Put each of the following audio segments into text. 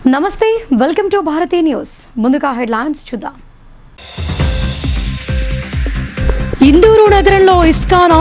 నమస్తే, welcome to Bharati news. ముందుగా headlines చూద్దాం. ఇందూరు నగరంలో ఇస్కాన్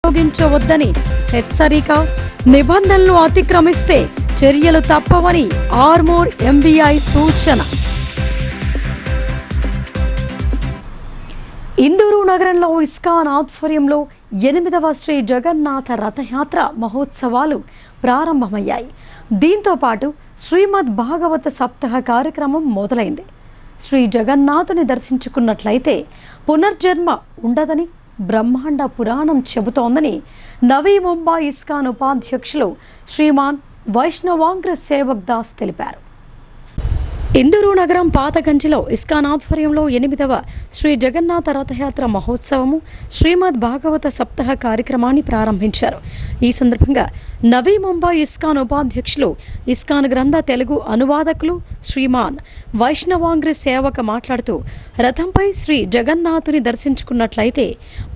ఉపయోగించవద్దని హెచ్చరిక, నిబంధనలు అతిక్రమిస్తే చర్యలు తప్పవని ఆర్మూర్ ఎంవీఐ సూచన. ఇందూరు నగరంలో ఇస్కాన్ ఆధ్వర్యంలో 8వ శ్రీ జగన్నాథ రథయాత్ర మహోత్సవాలు ప్రారంభమయ్యాయి. దీంతో పాటు శ్రీమద్ భాగవత సప్తాహ కార్యక్రమం మొదలైంది. శ్రీ జగన్నాథుని దర్శించుకున్నట్లయితే పునర్జన్మ ఉండదని బ్రహ్మాండ పురాణం చెబుతోందని నవీ ముంబై ఇస్కాన్ ఉపాధ్యక్షులు శ్రీమాన్ వైష్ణవాంగ్ర సేవక్ దాస్ తెలిపారు. ఇందూరు నగరం పాతగంజిలో ఇస్కాన్ ఆధ్వర్యంలో 8వ శ్రీ జగన్నాథ రథయాత్ర మహోత్సవము శ్రీమద్ భాగవత సప్తాహ కార్యక్రమాన్ని ప్రారంభించారు. ఈ సందర్భంగా నవీ ముంబై ఇస్కాన్ ఉపాధ్యక్షులు, ఇస్కాన్ గ్రంథ తెలుగు అనువాదకులు శ్రీమాన్ వైష్ణవాంగ్రి సేవక మాట్లాడుతూ రథంపై శ్రీ జగన్నాథుని దర్శించుకున్నట్లయితే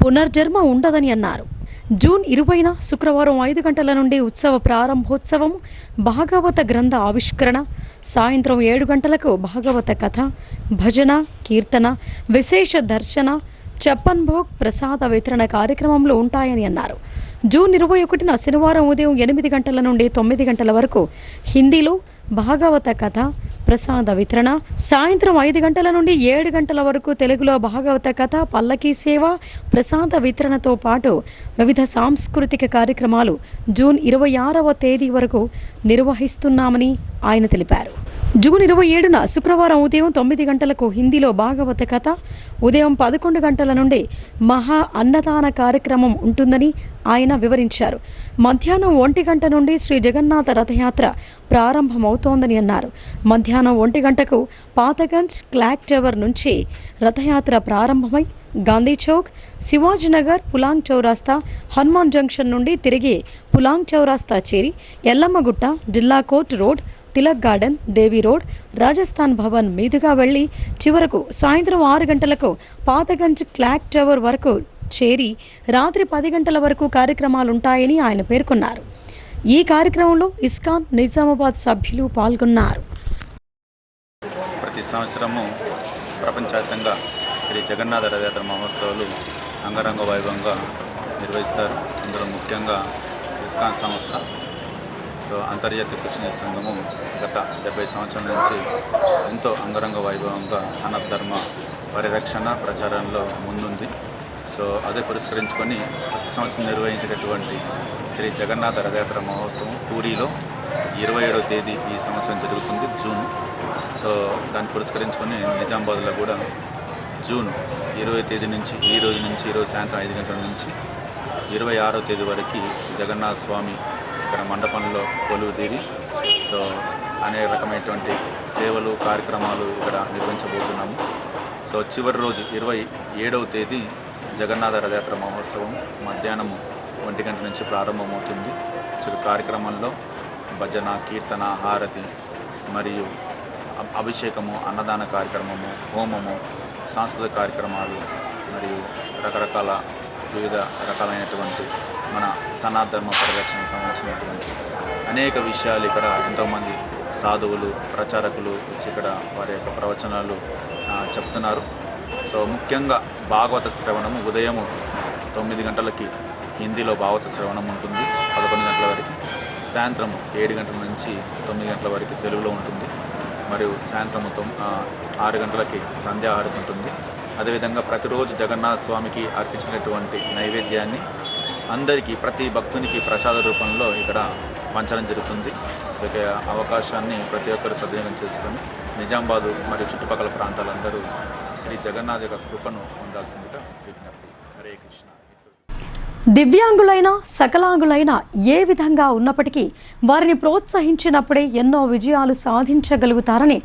పునర్జన్మ ఉండదని అన్నారు. జూన్ 20న శుక్రవారం 5 గంటల నుండి ఉత్సవ ప్రారంభోత్సవం, భాగవత గ్రంథ ఆవిష్కరణ, సాయంత్రం 7 గంటలకు భాగవత కథ, భజన, కీర్తన, విశేష దర్శన, చప్పన్ భోగ్ ప్రసాద వితరణ కార్యక్రమంలో ఉంటాయని అన్నారు. జూన్ 21న శనివారం ఉదయం 8 గంటల నుండి 9 గంటల వరకు హిందీలో భాగవత కథ, ప్రసాద వితరణ, సాయంత్రం 5 గంటల నుండి 7 గంటల వరకు తెలుగులో భాగవత కథ, పల్లకీ సేవ, ప్రసాద వితరణతో పాటు వివిధ సాంస్కృతిక కార్యక్రమాలు జూన్ 26వ తేదీ వరకు నిర్వహిస్తున్నామని ఆయన తెలిపారు. జూన్ 27న శుక్రవారం ఉదయం 9 గంటలకు హిందీలో భాగవత కథ, ఉదయం 11 గంటల నుండి మహా అన్నదాన కార్యక్రమం ఉంటుందని ఆయన వివరించారు. మధ్యాహ్నం 1 గంట నుండి శ్రీ జగన్నాథ రథయాత్ర ప్రారంభమవుతోందని అన్నారు. మధ్యాహ్నం 1 గంటకు పాతగంజ్ క్లాక్ టవర్ నుంచి రథయాత్ర ప్రారంభమై గాంధీ చౌక్, శివాజీనగర్, పులాంగ్ చౌరాస్తా, హనుమాన్ జంక్షన్ నుండి తిరిగి పులాంగ్ చౌరాస్తా చేరి ఎల్లమ్మగుట్ట, జిల్లా కోర్ట్ రోడ్, తిలక్ గార్డెన్, దేవి రోడ్, రాజస్థాన్ భవన్ మీదుగా వెళ్లి చివరకు సాయంత్రం 6 గంటలకు పాతగంజ్ క్లాక్ టవర్ వరకు చేరి రాత్రి 10 గంటల వరకు కార్యక్రమాలుంటాయని ఆయన పేర్కొన్నారు. ఈ కార్యక్రమంలో ఇస్కాన్ నిజామాబాద్ సభ్యులు పాల్గొన్నారు. ప్రతి సంవత్సరము ప్రపంచవ్యాప్తంగా శ్రీ జగన్నాథ రథయాత్ర మహోత్సవాలు అంగరంగ వైభవంగా నిర్వహిస్తారు. అందులో ముఖ్యంగా ఇస్కాన్ సంస్థ అంతర్జాతీయ కృష్ణ సంఘము గత 70 సంవత్సరాల నుంచి ఎంతో అంగరంగ వైభవంగా సనాతన ధర్మ పరిరక్షణ ప్రచారంలో ముందుంది. అదే పురస్కరించుకొని ప్రతి సంవత్సరం నిర్వహించేటటువంటి శ్రీ జగన్నాథ రథయాత్ర మహోత్సవం పూరిలో 27వ తేదీ ఈ సంవత్సరం జరుగుతుంది, జూన్. దాన్ని పురస్కరించుకొని నిజామాబాద్లో కూడా జూన్ 20వ తేదీ నుంచి ఈరోజు సాయంత్రం 5 గంటల నుంచి 26వ తేదీ వరకు జగన్నాథ స్వామి ఇక్కడ మండపంలో కొలువు తీరి సో అనేక రకమైనటువంటి సేవలు కార్యక్రమాలు ఇక్కడ నిర్వహించబోతున్నాము. సో చివరి రోజు 27వ తేదీ జగన్నాథ రథయాత్ర మహోత్సవం మధ్యాహ్నము 1 గంట నుంచి ప్రారంభమవుతుంది. సో కార్యక్రమంలో భజన, కీర్తన, హారతి మరియు అభిషేకము, అన్నదాన కార్యక్రమము, హోమము, సాంస్కృతిక కార్యక్రమాలు మరియు రకరకాల వివిధ రకాలైనటువంటి మన సనాతన పరిరక్షణకు సంబంధించినటువంటి అనేక విషయాలు ఇక్కడ ఎంతోమంది సాధువులు, ప్రచారకులు వచ్చి ఇక్కడ వారి యొక్క ప్రవచనాలు చెప్తున్నారు. సో ముఖ్యంగా భాగవత శ్రవణము ఉదయము 9 గంటలకి హిందీలో భాగవత శ్రవణం ఉంటుంది 11 గంటల వరకు. సాయంత్రం 7 గంటల నుంచి 9 గంటల వరకు తెలుగులో ఉంటుంది. మరియు సాయంత్రం 6 గంటలకి సంధ్యాహారతి ఉంటుంది. అదేవిధంగా ప్రతిరోజు జగన్నాథ స్వామికి అర్పించినటువంటి నైవేద్యాన్ని అందరికీ, ప్రతి భక్తునికి ప్రసాద రూపంలో ఇక్కడ పంచడం జరుగుతుంది. సో ఇక అవకాశాన్ని ప్రతి ఒక్కరు సద్వినియోగం చేసుకొని నిజామాబాదు మరియు చుట్టుపక్కల ప్రాంతాలందరూ శ్రీ జగన్నాథ్ యొక్క కృపను పొందాల్సిందిగా విజ్ఞప్తి. హరే కృష్ణ. దివ్యాంగులైన సకలాంగులైన ఏ విధంగా ఉన్నప్పటికీ వారిని ప్రోత్సహించినప్పుడే ఎన్నో విజయాలు సాధించగలుగుతారని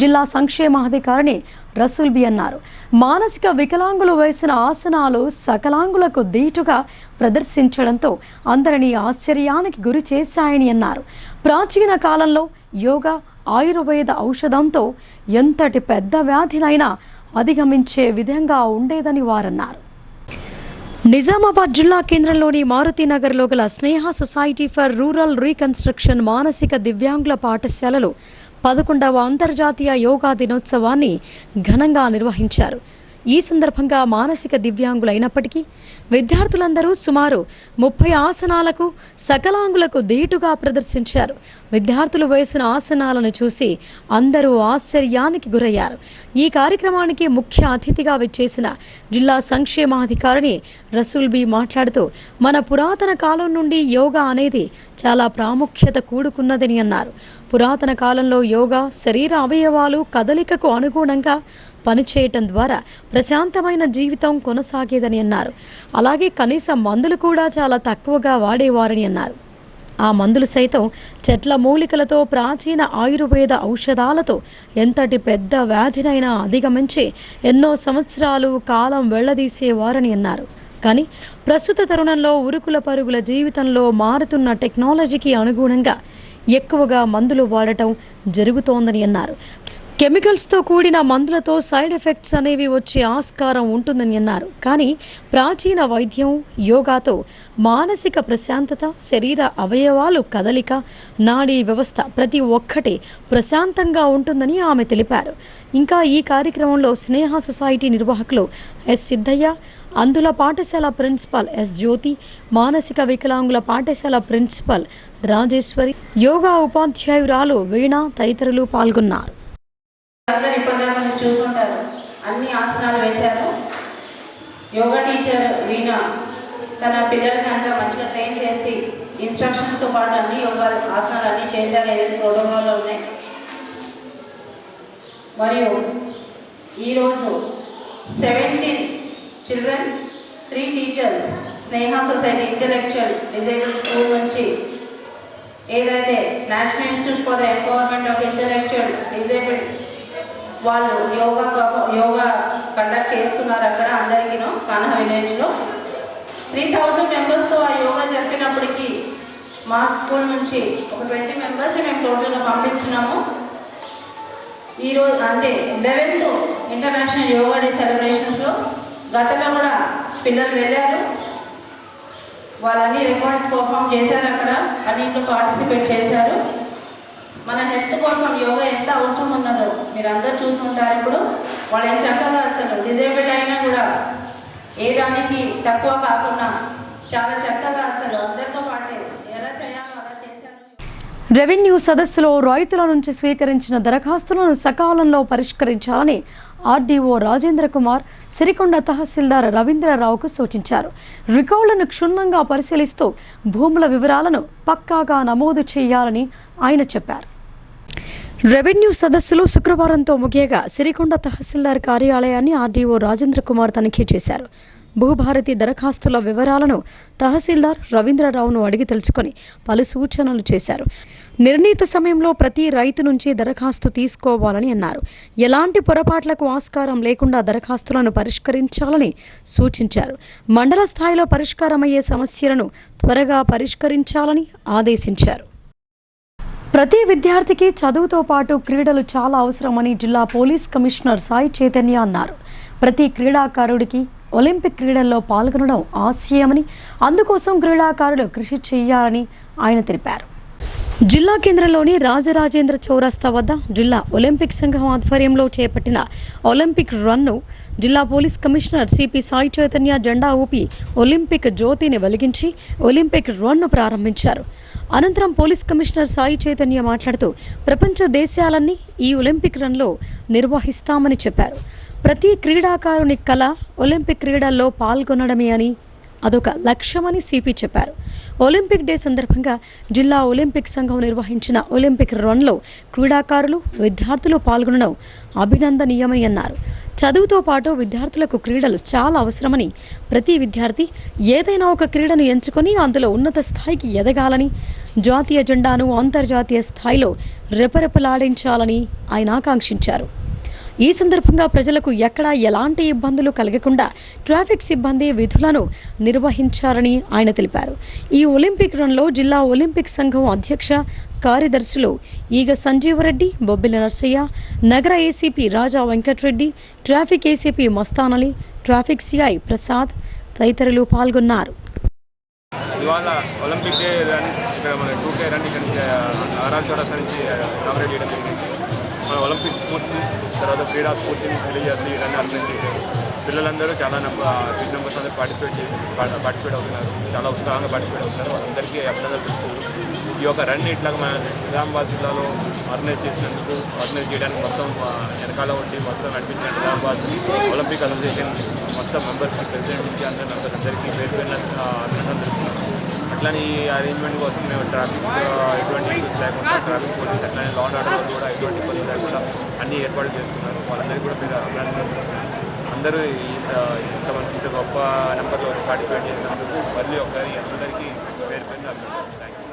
జిల్లా సంక్షేమాధికారిని రసూల్ బి అన్నారు. మానసిక వికలాంగులు వేసిన ఆసనాలు సకలాంగులకు దీటుగా ప్రదర్శించడంతో అందరినీ ఆశ్చర్యానికి గురి చేశాయని అన్నారు. ప్రాచీన కాలంలో యోగా, ఆయుర్వేద ఔషధంతో ఎంతటి పెద్ద వ్యాధినైనా అధిగమించే విధంగా ఉండేదని వారన్నారు. నిజామాబాద్ జిల్లా కేంద్రంలోని మారుతినగర్లో గల స్నేహ సొసైటీ ఫర్ రూరల్ రీకన్స్ట్రక్షన్ మానసిక దివ్యాంగుల పాఠశాలలో 11వ అంతర్జాతీయ యోగా దినోత్సవాన్ని ఘనంగా నిర్వహించారు. ఈ సందర్భంగా మానసిక దివ్యాంగులైనప్పటికీ విద్యార్థులందరూ సుమారు 30 ఆసనాలకు సకలాంగులకు దీటుగా ప్రదర్శించారు. విద్యార్థులు వేసిన ఆసనాలను చూసి అందరూ ఆశ్చర్యానికి గురయ్యారు. ఈ కార్యక్రమానికి ముఖ్య అతిథిగా విచ్చేసిన జిల్లా సంక్షేమాధికారిని రసూల్ బి మాట్లాడుతూ మన పురాతన కాలం నుండి యోగా అనేది చాలా ప్రాముఖ్యత కూడుకున్నదని అన్నారు. పురాతన కాలంలో యోగా శరీర అవయవాలు కదలికకు అనుగుణంగా పనిచేయటం ద్వారా ప్రశాంతమైన జీవితం కొనసాగేదని అన్నారు. అలాగే కనీస మందులు కూడా చాలా తక్కువగా వాడేవారని అన్నారు. ఆ మందులు సైతం చెట్ల మూలికలతో, ప్రాచీన ఆయుర్వేద ఔషధాలతో ఎంతటి పెద్ద వ్యాధినైనా అధిగమించి ఎన్నో సంవత్సరాలు కాలం వెళ్లదీసేవారని అన్నారు. కానీ ప్రస్తుత తరుణంలో ఉరుకుల పరుగుల జీవితంలో మారుతున్న టెక్నాలజీకి అనుగుణంగా ఎక్కువగా మందులు వాడటం జరుగుతోందని అన్నారు. కెమికల్స్తో కూడిన మందులతో సైడ్ ఎఫెక్ట్స్ అనేవి వచ్చే ఆస్కారం ఉంటుందని అన్నారు. కానీ ప్రాచీన వైద్యం యోగాతో మానసిక ప్రశాంతత, శరీర అవయవాలు కదలిక, నాడీ వ్యవస్థ ప్రతి ఒక్కటి ప్రశాంతంగా ఉంటుందని ఆమె తెలిపారు. ఇంకా ఈ కార్యక్రమంలో స్నేహ సొసైటీ నిర్వాహకులు ఎస్ సిద్ధయ్య, అందుల పాఠశాల ప్రిన్సిపల్ ఎస్ జ్యోతి, మానసిక వికలాంగుల పాఠశాల ప్రిన్సిపల్ రాజేశ్వరి, యోగా ఉపాధ్యాయురాలు వీణ తదితరులు పాల్గొన్నారు. అందరు ఇప్పటిదాకా మీరు చూసుకుంటారు, అన్ని ఆసనాలు వేశారు. యోగా టీచర్ వీణ తన పిల్లలకి అంతా మంచిగా ట్రైన్ చేసి ఇన్స్ట్రక్షన్స్తో పాటు అన్ని యోగా ఆసనాలు అన్నీ చేశారు, ఏదైతే ప్రోటోకాల్లో ఉన్నాయి. మరియు ఈరోజు 17 చిల్డ్రన్, 3 టీచర్స్ స్నేహ సొసైటీ ఇంటెలెక్చువల్ డిజేబుల్ స్కూల్ నుంచి ఏదైతే national institute for the empowerment of intellectual disabled వాళ్ళు యోగా కండక్ట్ చేస్తున్నారు అక్కడ అందరికీను. కాన్హా విలేజ్లో 3000 మెంబర్స్తో ఆ యోగా జరిపినప్పటికీ మా స్కూల్ నుంచి ఒక 20 మెంబర్స్ని మేము టోటల్గా పంపిస్తున్నాము. ఈరోజు అంటే 11th ఇంటర్నేషనల్ యోగా డే సెలబ్రేషన్స్లో గతంలో కూడా పిల్లలు వెళ్ళారు. వాళ్ళన్నీ రికార్డ్స్ పర్ఫామ్ చేశారు, అక్కడ అన్నింటిలో పార్టిసిపేట్ చేశారు. మన హెల్త్ కోసం యోగా ఎంత అవసరం ఉన్నదో మీరు అందరూ చూసుకుంటారు. ఇప్పుడు వాళ్ళు ఏం చక్కగా అసలు డిజేబుల్డ్ అయినా కూడా ఏ దానికి తక్కువ కాకుండా చాలా చక్కగా అసలు అందరితో పాటే ఎలా చేయాలో అలా చేశారు. రెవెన్యూ సదస్సులో రైతుల నుంచి స్వీకరించిన దరఖాస్తులను సకాలంలో పరిష్కరించాలని ఆర్డీఓ రాజేంద్ర కుమార్ సిరికొండ తహసీల్దార్ రవీంద్రరావుకు సూచించారు. రికార్డులను క్షుణ్ణంగా పరిశీలిస్తూ భూముల వివరాలను పక్కాగా నమోదు చేయాలని ఆయన చెప్పారు. రెవెన్యూ సదస్సులు శుక్రవారంతో ముగియగా సిరికొండ తహసీల్దార్ కార్యాలయాన్ని ఆర్డీఓ రాజేంద్ర కుమార్ తనిఖీ చేశారు. భూభారతి దరఖాస్తుల వివరాలను తహసీల్దార్ రవీంద్రరావును అడిగి తెలుసుకొని పలు సూచనలు చేశారు. నిర్ణీత సమయంలో ప్రతి రైతు నుంచి దరఖాస్తు తీసుకోవాలని అన్నారు. ఎలాంటి పొరపాట్లకు ఆస్కారం లేకుండా దరఖాస్తులను పరిష్కరించాలని సూచించారు. మండల స్థాయిలో పరిష్కారమయ్యే సమస్యలను త్వరగా పరిష్కరించాలని ఆదేశించారు. ప్రతి విద్యార్థికి చదువుతో పాటు క్రీడలు చాలా అవసరమని జిల్లా పోలీస్ కమిషనర్ సాయి చైతన్య అన్నారు. ప్రతి క్రీడాకారుడికి ఒలింపిక్ క్రీడల్లో పాల్గొనడం ఆశయమని, అందుకోసం క్రీడాకారులు కృషి చేయాలని ఆయన తెలిపారు. జిల్లా కేంద్రంలోని రాజరాజేంద్ర చౌరస్తా వద్ద జిల్లా ఒలింపిక్ సంఘం ఆధ్వర్యంలో చేపట్టిన ఒలింపిక్ రన్ను జిల్లా police commissioner CP Sai Chaitanya జెండా ఊపి ఒలింపిక్ జ్యోతిని వెలిగించి ఒలింపిక్ రన్ను ప్రారంభించారు. అనంతరం పోలీస్ కమిషనర్ సాయి చైతన్య మాట్లాడుతూ ప్రపంచ దేశాలన్నీ ఈ ఒలింపిక్ రన్లో నిర్వహిస్తామని చెప్పారు. ప్రతి క్రీడాకారుని కళ ఒలింపిక్ క్రీడల్లో పాల్గొనడమే అని, అదొక లక్ష్యమని సిపి చెప్పారు. ఒలింపిక్ డే సందర్భంగా జిల్లా ఒలింపిక్ సంఘం నిర్వహించిన ఒలింపిక్ రన్లో క్రీడాకారులు, విద్యార్థులు పాల్గొనడం అభినందనీయమని అన్నారు. చదువుతో పాటు విద్యార్థులకు క్రీడలు చాలా అవసరమని, ప్రతి విద్యార్థి ఏదైనా ఒక క్రీడను ఎంచుకొని అందులో ఉన్నత స్థాయికి ఎదగాలని, జాతీయ జెండాను అంతర్జాతీయ స్థాయిలో రెపరెపలాడించాలని ఆయన ఆకాంక్షించారు. ఈ సందర్భంగా ప్రజలకు ఎక్కడా ఎలాంటి ఇబ్బందులు కలగకుండా ట్రాఫిక్ సిబ్బంది విధులను నిర్వహించారని ఆయన తెలిపారు. ఈ ఒలింపిక్ రన్లో జిల్లా ఒలింపిక్ సంఘం అధ్యక్ష కార్యదర్శులు ఈగ సంజీవరెడ్డి, బొబ్బిల నర్సయ్య, నగర ACP Raja Venkata Reddy, traffic ACP Mastan Ali, traffic CI Prasad తదితరులు పాల్గొన్నారు. ఇవాళ ఒలింపిక్ డే రన్ ఇక్కడ మన 2K రన్ ఇక్కడ నుంచి ఆర్ఆర్ చౌరస్తా నుంచి కవరేజ్ చేయడం జరిగింది. మన ఒలింపిక్ స్ఫూర్తిని, తర్వాత క్రీడా స్ఫూర్తిని తెలియజేస్తూ ఈ రన్ ఆర్గనైజ్ చేశారు. పిల్లలందరూ చాలా బిగ్ నెంబర్స్ అందరూ పార్టిసిపేట్ అవుతున్నారు. చాలా ఉత్సాహంగా పార్టిసిపేట్ అవుతున్నారు. వాళ్ళందరికీ అభినందనలు తెలుపుతూ ఈ యొక్క రన్ ఇట్లా మన నిజామాబాద్ జిల్లాలో ఆర్గనైజ్ చేయడానికి మొత్తం వెనకాల ఉండి మొత్తం నడిపించిన నిజామాబాద్ ఒలింపిక్ అసోసియేషన్ మొత్తం మెంబర్స్కి, ప్రెసిడెంట్ నుంచి అందరికీ పేరు పేరున అభినందనలు తెలుపుతున్నాం. అట్లానే ఈ అరేంజ్మెంట్ కోసం మేము ట్రాఫిక్ ఎటువంటి ఇష్యూస్ లేకుండా, ట్రాఫిక్ పోలీస్ అట్లానే లా అండ్ ఆర్డర్ కూడా ఎటువంటి ఇబ్బంది లేకుండా అన్ని ఏర్పాట్లు చేసుకున్నారు. వాళ్ళందరికీ కూడా మీరు అభినందనలు. అందరూ ఇంత గొప్ప నెంబర్లో పార్టిసిపేట్ చేసినందుకు మళ్ళీ ఒకసారి అందరికీ పేరు పేరున అభినందనలు. Thank you.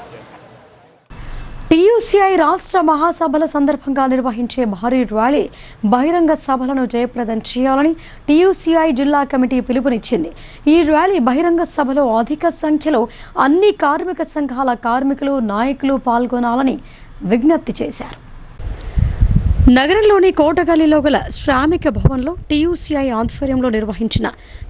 టీయూసీఐ రాష్ట్ర మహాసభల సందర్భంగా నిర్వహించే భారీ ర్యాలీ, బహిరంగ సభలను జయప్రదం చేయాలని టీయూసీఐ జిల్లా కమిటీ పిలుపునిచ్చింది. ఈ ర్యాలీ బహిరంగ సభలో అధిక సంఖ్యలో అన్ని కార్మిక సంఘాల కార్మికులు, నాయకులు పాల్గొనాలని విజ్ఞప్తి చేశారు. నగరంలోని కోటగల్లీలో గల శ్రామిక భవన్లో టీయూసీఐ ఆధ్వర్యంలో నిర్వహించిన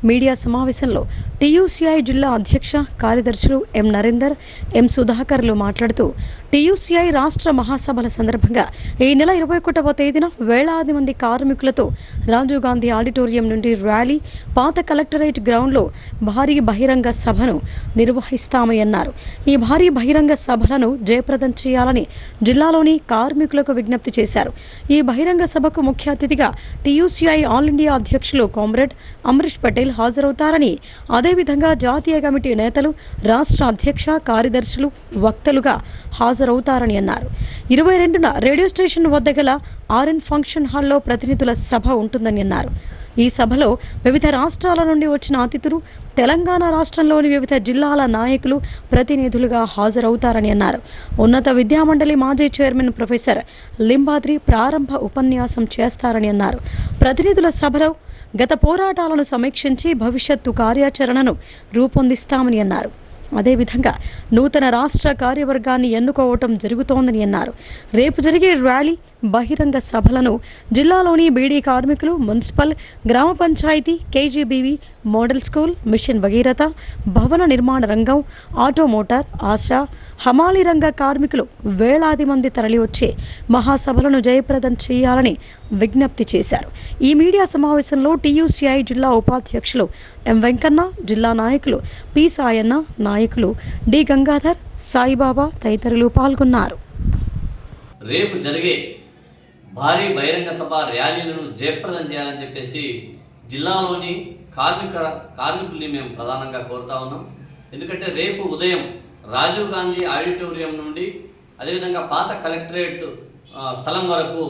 మీడియా సమావేశంలో టీయూసీఐ జిల్లా అధ్యక్ష కార్యదర్శులు ఎం నరేందర్, ఎం సుధాకర్లు మాట్లాడుతూ టీయూసీఐ రాష్ట్ర మహాసభల సందర్భంగా ఈ నెల 21వ తేదీన వేలాది మంది కార్మికులతో రాజీవ్ గాంధీ ఆడిటోరియం నుండి ర్యాలీ, పాత కలెక్టరేట్ గ్రౌండ్లో భారీ బహిరంగ సభను నిర్వహిస్తామని అన్నారు. ఈ భారీ బహిరంగ సభలను జయప్రదం చేయాలని జిల్లాలోని కార్మికులకు విజ్ఞప్తి చేశారు. ఈ బహిరంగ సభకు ముఖ్య అతిథిగా టీయూసీఐ ఆల్ ఇండియా అధ్యక్షులు కామ్రేడ్ అమరీష్ పటేల్ హాజరవుతారని, అదేవిధంగా జాతీయ కమిటీ నేతలు, రాష్ట్ర అధ్యక్ష కార్యదర్శులు వక్తలుగా హాజరవుతారని అన్నారు. 22న రేడియో స్టేషన్ వద్ద గల ఆర్ఎన్ ఫంక్షన్ హాల్లో ప్రతినిధుల సభ ఉంటుందని అన్నారు. ఈ సభలో వివిధ రాష్ట్రాల నుండి వచ్చిన అతిథులు, తెలంగాణ రాష్ట్రంలోని వివిధ జిల్లాల నాయకులు ప్రతినిధులుగా హాజరవుతారని అన్నారు. ఉన్నత విద్యామండలి మాజీ చైర్మన్ ప్రొఫెసర్ లింబాద్రి ప్రారంభ ఉపన్యాసం చేస్తారని అన్నారు. ప్రతినిధుల సభలో గత పోరాటాలను సమీక్షించి భవిష్యత్తు కార్యాచరణను రూపొందిస్తామని అన్నారు. అదేవిధంగా నూతన రాష్ట్ర కార్యవర్గాన్ని ఎన్నుకోవటం జరుగుతోందని అన్నారు. రేపు జరిగే ర్యాలీ, బహిరంగ సభలను జిల్లాలోని బీడీ కార్మికులు, మున్సిపల్, గ్రామ panchayat, KGBV, model school, mission Bhagiratha, భవన నిర్మాణ రంగం, ఆటోమోటార్, ఆశా, హమాలీ రంగ కార్మికులు వేలాది మంది తరలివచ్చే మహాసభలను జయప్రదం చేయాలని విజ్ఞప్తి చేశారు. ఈ మీడియా సమావేశంలో టీయూసీఐ జిల్లా ఉపాధ్యక్షులు ఎం వెంకన్న, జిల్లా నాయకులు పి సాయన్న, నాయకులు డి గంగాధర్, సాయిబాబా తదితరులు పాల్గొన్నారు. రేపు జరిగే భారీ బహిరంగ సభ ర్యాలీలను జయప్రదం చేయాలని చెప్పేసి జిల్లాలోని కార్మికుల్ని మేము ప్రధానంగా కోరుతా ఉన్నాం. ఎందుకంటే రేపు ఉదయం రాజీవ్ గాంధీ ఆడిటోరియం నుండి అదేవిధంగా పాత కలెక్టరేట్ స్థలం వరకు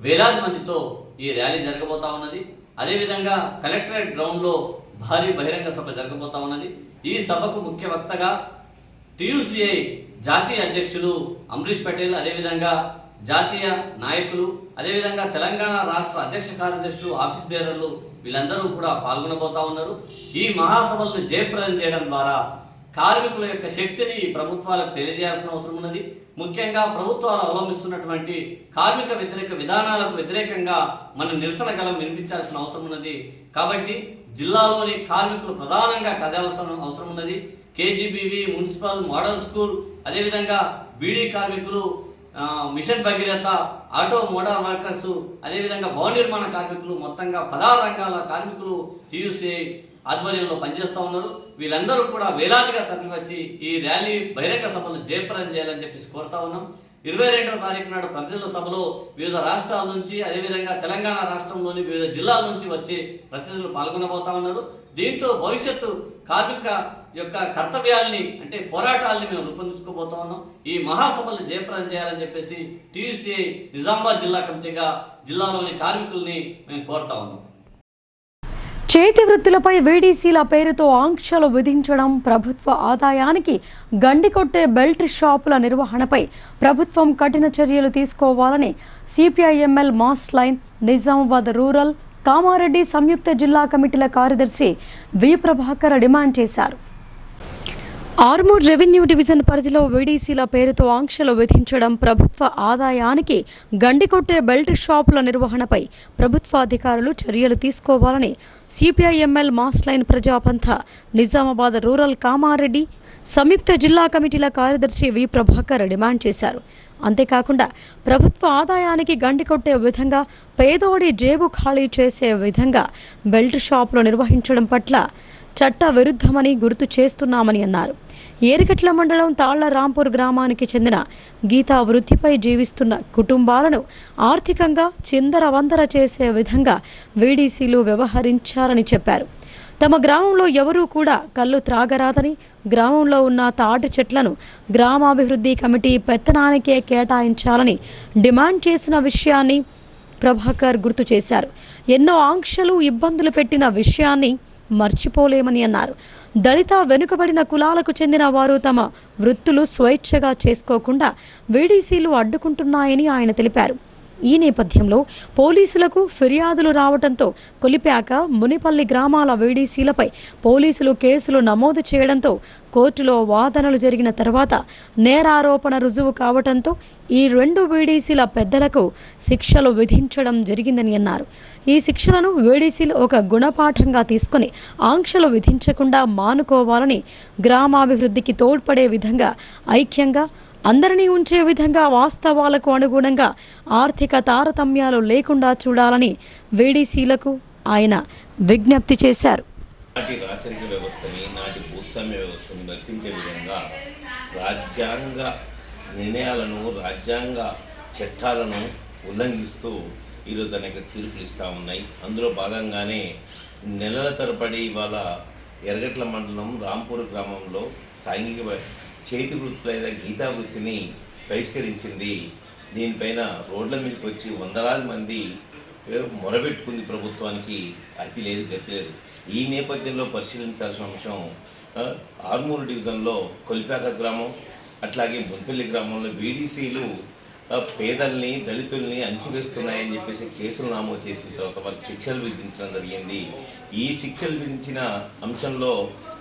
వేలాది మందితో ఈ ర్యాలీ జరగబోతా ఉన్నది. అదేవిధంగా కలెక్టరేట్ గ్రౌండ్లో భారీ బహిరంగ సభ జరగబోతా ఉన్నది. ఈ సభకు ముఖ్య వక్తగా టీయూసీఐ జాతీయ అధ్యక్షులు అమరీష్ పటేల్, అదేవిధంగా జాతీయ నాయకులు, అదేవిధంగా తెలంగాణ రాష్ట్ర అధ్యక్ష కార్యదర్శులు, ఆఫీస్ బేరర్లు వీళ్ళందరూ కూడా పాల్గొనబోతా ఉన్నారు. ఈ మహాసభలను జయప్రదం చేయడం ద్వారా కార్మికుల యొక్క శక్తిని ప్రభుత్వాలకు తెలియజేయాల్సిన అవసరం ఉన్నది. ముఖ్యంగా ప్రభుత్వాలు అవలంబిస్తున్నటువంటి కార్మిక వ్యతిరేక విధానాలకు వ్యతిరేకంగా మనం నిరసన గలం వినిపించాల్సిన అవసరం ఉన్నది. కాబట్టి జిల్లాలోని కార్మికులు ప్రధానంగా కదలాల్సిన అవసరం ఉన్నది. కేజీబీవీ, మున్సిపల్, మోడల్ స్కూల్, అదేవిధంగా బీడీ కార్మికులు, mission Bhagiratha, auto motor workers, అదేవిధంగా భవన నిర్మాణ కార్మికులు, మొత్తంగా 16 రంగాల కార్మికులు టీయూసీఐ ఆధ్వర్యంలో పనిచేస్తూ ఉన్నారు. వీళ్ళందరూ కూడా వేలాదిగా తరలివచ్చి ఈ ర్యాలీ బహిరంగ సభను జయప్రదం చేయాలని చెప్పేసి కోరుతా ఉన్నాం. 22వ తారీఖు నాడు ప్రతినిధుల సభలో వివిధ రాష్ట్రాల నుంచి, అదేవిధంగా తెలంగాణ రాష్ట్రంలోని వివిధ జిల్లాల నుంచి వచ్చి ప్రతినిధులు పాల్గొనబోతా ఉన్నారు. దీంట్లో భవిష్యత్తు కార్మిక యొక్క కర్తవ్యాల్ని అంటే పోరాటాలని మేము రూపొందించుకోబోతా ఉన్నాం. ఈ మహాసభల్ని జయప్రదం చేయాలని చెప్పేసి టీయూసీఐ నిజామాబాద్ జిల్లా కమిటీగా జిల్లాలోని కార్మికుల్ని మేము కోరుతా ఉన్నాం. చేతి వృత్తులపై వీడీసీల పేరుతో ఆంక్షలు విధించడం, ప్రభుత్వ ఆదాయానికి గండికొట్టే బెల్ట్ షాపుల నిర్వహణపై ప్రభుత్వం కఠిన చర్యలు తీసుకోవాలని CPIML mass line Nizamabad rural Kamareddy సంయుక్త జిల్లా కమిటీల కార్యదర్శి వి ప్రభాకర్ డిమాండ్ చేశారు. ఆర్మూర్ రెవెన్యూ డివిజన్ పరిధిలో వీడీసీల పేరుతో ఆంక్షలు విధించడం, ప్రభుత్వ ఆదాయానికి గండికొట్టే బెల్ట్ షాపుల నిర్వహణపై ప్రభుత్వ అధికారులు చర్యలు తీసుకోవాలని CPIML mass line Prajapantha Nizamabad rural Kamareddy సంయుక్త జిల్లా కమిటీల కార్యదర్శి వి ప్రభాకర్ డిమాండ్ చేశారు. అంతేకాకుండా ప్రభుత్వ ఆదాయానికి గండికొట్టే విధంగా, పేదోడి జేబు ఖాళీ చేసే విధంగా బెల్ట్ షాపులు నిర్వహించడం పట్ల చట్ట విరుద్ధమని గుర్తు చేస్తున్నామని అన్నారు. ఏరికట్ల మండలం తాళ్ల రాంపూర్ గ్రామానికి చెందిన గీతా వృత్తిపై జీవిస్తున్న కుటుంబాలను ఆర్థికంగా చిందరవందర చేసే విధంగా వీడీసీలు వ్యవహరించారని చెప్పారు. తమ గ్రామంలో ఎవరూ కూడా కళ్ళు త్రాగరాదని, గ్రామంలో ఉన్న తాటి చెట్లను గ్రామాభివృద్ధి కమిటీ పెత్తనానికే కేటాయించాలని డిమాండ్ చేసిన విషయాన్ని ప్రభాకర్ గుర్తు చేశారు. ఎన్నో ఆంక్షలు, ఇబ్బందులు పెట్టిన విషయాన్ని మర్చిపోలేమని అన్నారు. దళిత వెనుకబడిన కులాలకు చెందిన వారు తమ వృత్తులు స్వేచ్ఛగా చేసుకోకుండా వీడీసీలు అడ్డుకుంటున్నాయని ఆయన తెలిపారు. ఈ నేపథ్యంలో పోలీసులకు ఫిర్యాదులు రావడంతో కొలిపాక మునిపల్లి గ్రామాల వీడీసీలపై పోలీసులు కేసులు నమోదు చేయడంతో కోర్టులో వాదనలు జరిగిన తర్వాత నేరారోపణ రుజువు కావడంతో ఈ 2 వీడీసీల పెద్దలకు శిక్షలు విధించడం జరిగిందని అన్నారు. ఈ శిక్షలను వీడీసీలు ఒక గుణపాఠంగా తీసుకుని ఆంక్షలు విధించకుండా మానుకోవాలని, గ్రామాభివృద్ధికి తోడ్పడే విధంగా ఐక్యంగా అందరినీ ఉంచే విధంగా వాస్తవాలకు అనుగుణంగా ఆర్థిక తారతమ్యాలు లేకుండా చూడాలని వీడీసీలకు ఆయన విజ్ఞప్తి చేశారు. నాటి రాచరిక వ్యవస్థని, నాటి భూస్వామ్య వ్యవస్థని వర్తించే విధంగా రాజ్యాంగ నిర్ణయాలను, రాజ్యాంగ చట్టాలను ఉల్లంఘిస్తూ ఈరోజు అనేక తీర్పులు ఇస్తూ ఉన్నాయి. అందులో భాగంగానే నెలల తరబడి ఇవాళ ఎర్రగట్ల మండలం రాంపూర్ గ్రామంలో సాంఘిక చేతి వృత్తులైన గీతా వృత్తిని బహిష్కరించింది. దీనిపైన రోడ్ల మీదకి వచ్చి వందలాది మంది మొరబెట్టుకుంది ప్రభుత్వానికి. అతి లేదు, గతి లేదు. ఈ నేపథ్యంలో పరిశీలించాల్సిన అంశం ఆర్మూర్ డివిజన్లో కొలిపాక గ్రామం, అట్లాగే మున్పల్లి గ్రామంలో వీడీసీలు పేదల్ని, దళితుల్ని అంచివేస్తున్నాయని చెప్పేసి కేసులు నమోదు చేసిన తర్వాత వారికి శిక్షలు విధించడం జరిగింది. ఈ శిక్షలు విధించిన అంశంలో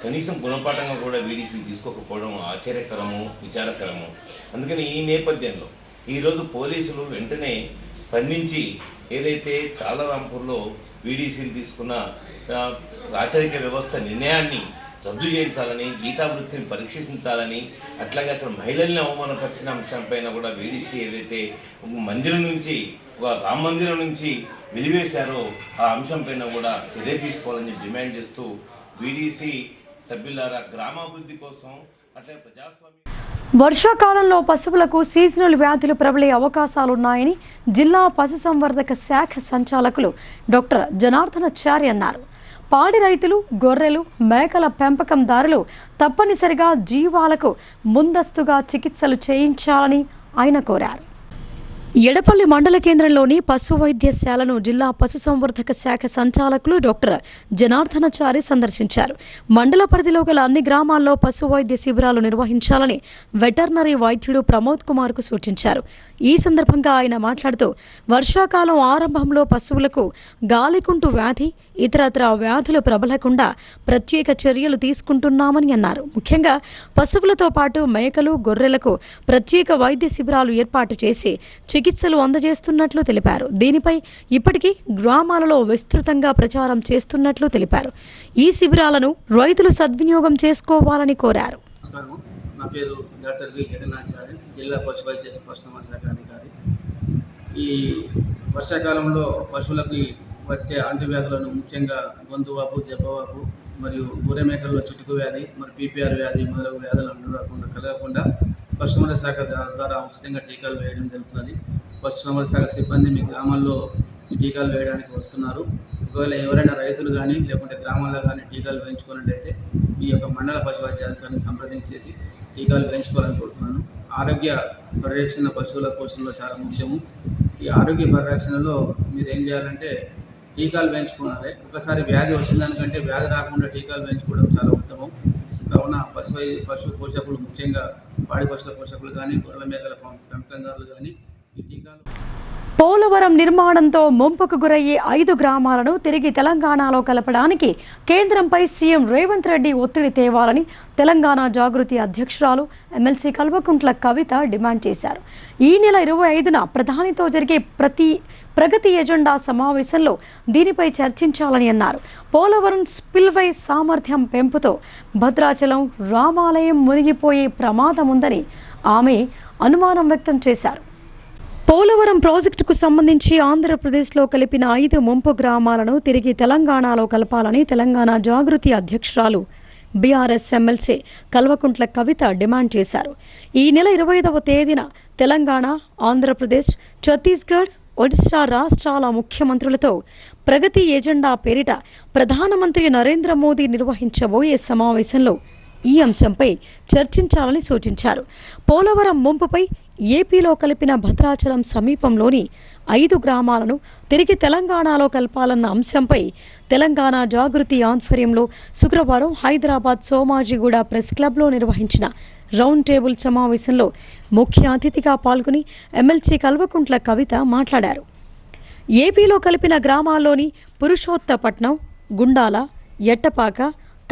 కనీసం గుణపాఠంగా కూడా వీడీసీలు తీసుకోకపోవడం ఆశ్చర్యకరము, విచారకరము. అందుకని ఈ నేపథ్యంలో ఈరోజు పోలీసులు వెంటనే స్పందించి ఏదైతే తాళరాంపూర్లో వీడీసీలు తీసుకున్న రాచరిక వ్యవస్థ నిర్ణయాన్ని రద్దు చేయించాలని, గీతా వృత్తిని పరీక్షించాలని, అట్లాగే అక్కడ మహిళల్ని అవమానపరిచిన అంశంపైన కూడా వీడీసీ ఏదైతే మందిరం నుంచి, ఒక రామ మందిరం నుంచి వెలివేశారో ఆ అంశంపైన కూడా చర్య తీసుకోవాలని డిమాండ్ చేస్తూ వీడీసీ సభ్యులారా గ్రామాభివృద్ధి కోసం అట్లా ప్రజాస్వామ్య వర్షాకాలంలో పశువులకు సీజనల్ వ్యాధులు ప్రబలే అవకాశాలున్నాయని జిల్లా పశుసంవర్ధక శాఖ సంచాలకులు డాక్టర్ జనార్దనాచారి అన్నారు. పాడి రైతులు, గొర్రెలు, మేకల పెంపకందారులు తప్పనిసరిగా జీవాలకు ముందస్తుగా చికిత్సలు చేయించాలని ఆయన కోరారు. ఎడపల్లి మండల కేంద్రంలోని పశు వైద్యశాలను జిల్లా పశుసంవర్ధక శాఖ సంచాలకులు డాక్టర్ జనార్దనాచారి సందర్శించారు. మండల పరిధిలో గల అన్ని గ్రామాల్లో పశు వైద్య శిబిరాలు నిర్వహించాలని వెటర్నరీ వైద్యుడు ప్రమోద్ కుమార్కు సూచించారు. ఈ సందర్భంగా ఆయన మాట్లాడుతూ వర్షాకాలం ఆరంభంలో పశువులకు గాలికుంటు వ్యాధి, ఇతరత్ర వ్యాధులు ప్రబలకుండా ప్రత్యేక చర్యలు తీసుకుంటున్నామని అన్నారు. ముఖ్యంగా పశువులతో పాటు మేకలు, గొర్రెలకు ప్రత్యేక వైద్య శిబిరాలు ఏర్పాటు చేసి చికిత్సలు అందజేస్తున్నట్లు తెలిపారు. దీనిపై ఇప్పటికీ గ్రామాలలో విస్తృతంగా ప్రచారం చేస్తున్నట్లు తెలిపారు. ఈ శిబిరాలను రైతులు సద్వినియోగం చేసుకోవాలని కోరారు. నా పేరు డాక్టర్ వి జగన్నాచారి, జిల్లా పశు వైద్య శాఖ అధికారి. ఈ వర్షాకాలంలో పశువులకి వచ్చే అంటువ్యాధులను ముఖ్యంగా గొంతువాపు, జబ్బవాపు మరియు గొర్రె మేకల్లో చిటుకు వ్యాధి మరియు పీపీఆర్ వ్యాధి మొదలగు వ్యాధులు కలగకుండా పశుసంవర్ధక శాఖ ద్వారా ఉచితంగా టీకాలు వేయడం జరుగుతుంది. పశుసంవర్ధక శాఖ సిబ్బంది మీ గ్రామాల్లో ఈ టీకాలు వేయడానికి వస్తున్నారు. ఒకవేళ ఎవరైనా రైతులు కానీ లేకుంటే గ్రామాల్లో కానీ టీకాలు వేయించుకున్నట్టయితే ఈ యొక్క మండల పశు వైద్య అధికారిని సంప్రదించేసి టీకాలు వేయించుకోవాలని కోరుతున్నాను. ఆరోగ్య పరిరక్షణ పశువుల పోషణలో చాలా ముఖ్యము. ఈ ఆరోగ్య పరిరక్షణలో మీరు ఏం చేయాలంటే టీకాలు వేయించుకోవాలి. ఒకసారి వ్యాధి వచ్చిందానికంటే వ్యాధి రాకుండా టీకాలు వేయించుకోవడం చాలా ఉత్తమం. కావున పశు పోషకులు, ముఖ్యంగా పాడి పశువుల పోషకులు కానీ గొర్రెల మేకల పెంపకందారులు కానీ ఈ టీకాలు. పోలవరం నిర్మాణంతో ముంపుకు గురయ్యే 5 గ్రామాలను తిరిగి తెలంగాణలో కలపడానికి కేంద్రంపై సీఎం రేవంత్ రెడ్డి ఒత్తిడి తేవాలని తెలంగాణ జాగృతి అధ్యక్షురాలు ఎమ్మెల్సీ కల్వకుంట్ల కవిత డిమాండ్ చేశారు. ఈ నెల 25న ప్రధానితో జరిగే ప్రగతి ఎజెండా సమావేశంలో దీనిపై చర్చించాలని అన్నారు. పోలవరం స్పిల్వే సామర్థ్యం పెంపుతో భద్రాచలం రామాలయం మునిగిపోయే ప్రమాదం ఉందని ఆమె అనుమానం వ్యక్తం చేశారు. పోలవరం ప్రాజెక్టుకు సంబంధించి ఆంధ్రప్రదేశ్లో కలిపిన 5 ముంపు గ్రామాలను తిరిగి తెలంగాణలో కలపాలని తెలంగాణ జాగృతి అధ్యక్షురాలు BRS MLC Kalvakuntla Kavitha demand చేశారు. ఈ నెల 25వ తేదీన తెలంగాణ, ఆంధ్రప్రదేశ్, ఛత్తీస్గఢ్, ఒడిశా రాష్ట్రాల ముఖ్యమంత్రులతో ప్రగతి ఎజెండా పేరిట ప్రధానమంత్రి నరేంద్ర మోదీ నిర్వహించబోయే సమావేశంలో ఈ అంశంపై చర్చించాలని సూచించారు. పోలవరం ముంపుపై ఏపీలో కలిపిన భద్రాచలం సమీపంలోని 5 గ్రామాలను తిరిగి తెలంగాణలో కలపాలన్న అంశంపై తెలంగాణ జాగృతి ఆధ్వర్యంలో శుక్రవారం హైదరాబాద్ సోమాజిగూడ ప్రెస్ క్లబ్లో నిర్వహించిన రౌండ్ టేబుల్ సమావేశంలో ముఖ్య అతిథిగా పాల్గొని ఎమ్మెల్సీ కల్వకుంట్ల కవిత మాట్లాడారు. ఏపీలో కలిపిన గ్రామాల్లోని పురుషోత్తపట్నం, గుండాల, ఎట్టపాక,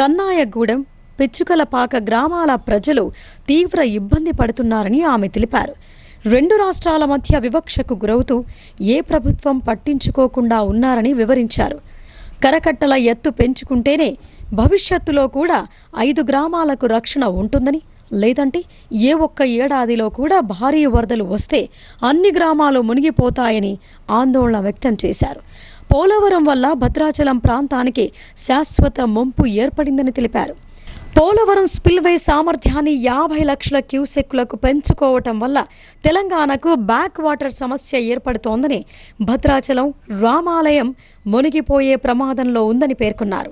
కన్నాయగూడెం, పిచ్చుకలపాక గ్రామాల ప్రజలు తీవ్ర ఇబ్బంది పడుతున్నారని ఆమె తెలిపారు. 2 రాష్ట్రాల మధ్య వివక్షకు గురవుతూ ఏ ప్రభుత్వం పట్టించుకోకుండా ఉన్నారని వివరించారు. కరకట్టల ఎత్తు పెంచుకుంటేనే భవిష్యత్తులో కూడా 5 గ్రామాలకు రక్షణ ఉంటుందని, లేదంటే ఏ ఒక్క ఏడాదిలో కూడా భారీ వరదలు వస్తే అన్ని గ్రామాలు మునిగిపోతాయని ఆందోళన వ్యక్తం చేశారు. పోలవరం వల్ల భద్రాచలం ప్రాంతానికి శాశ్వత ముంపు ఏర్పడిందని తెలిపారు. పోలవరం స్పిల్వే సామర్థ్యాన్ని 50 లక్షల క్యూసెక్కులకు పెంచుకోవటం వల్ల తెలంగాణకు బ్యాక్ వాటర్ సమస్య ఏర్పడుతోందని, భద్రాచలం రామాలయం మునిగిపోయే ప్రమాదంలో ఉందని పేర్కొన్నారు.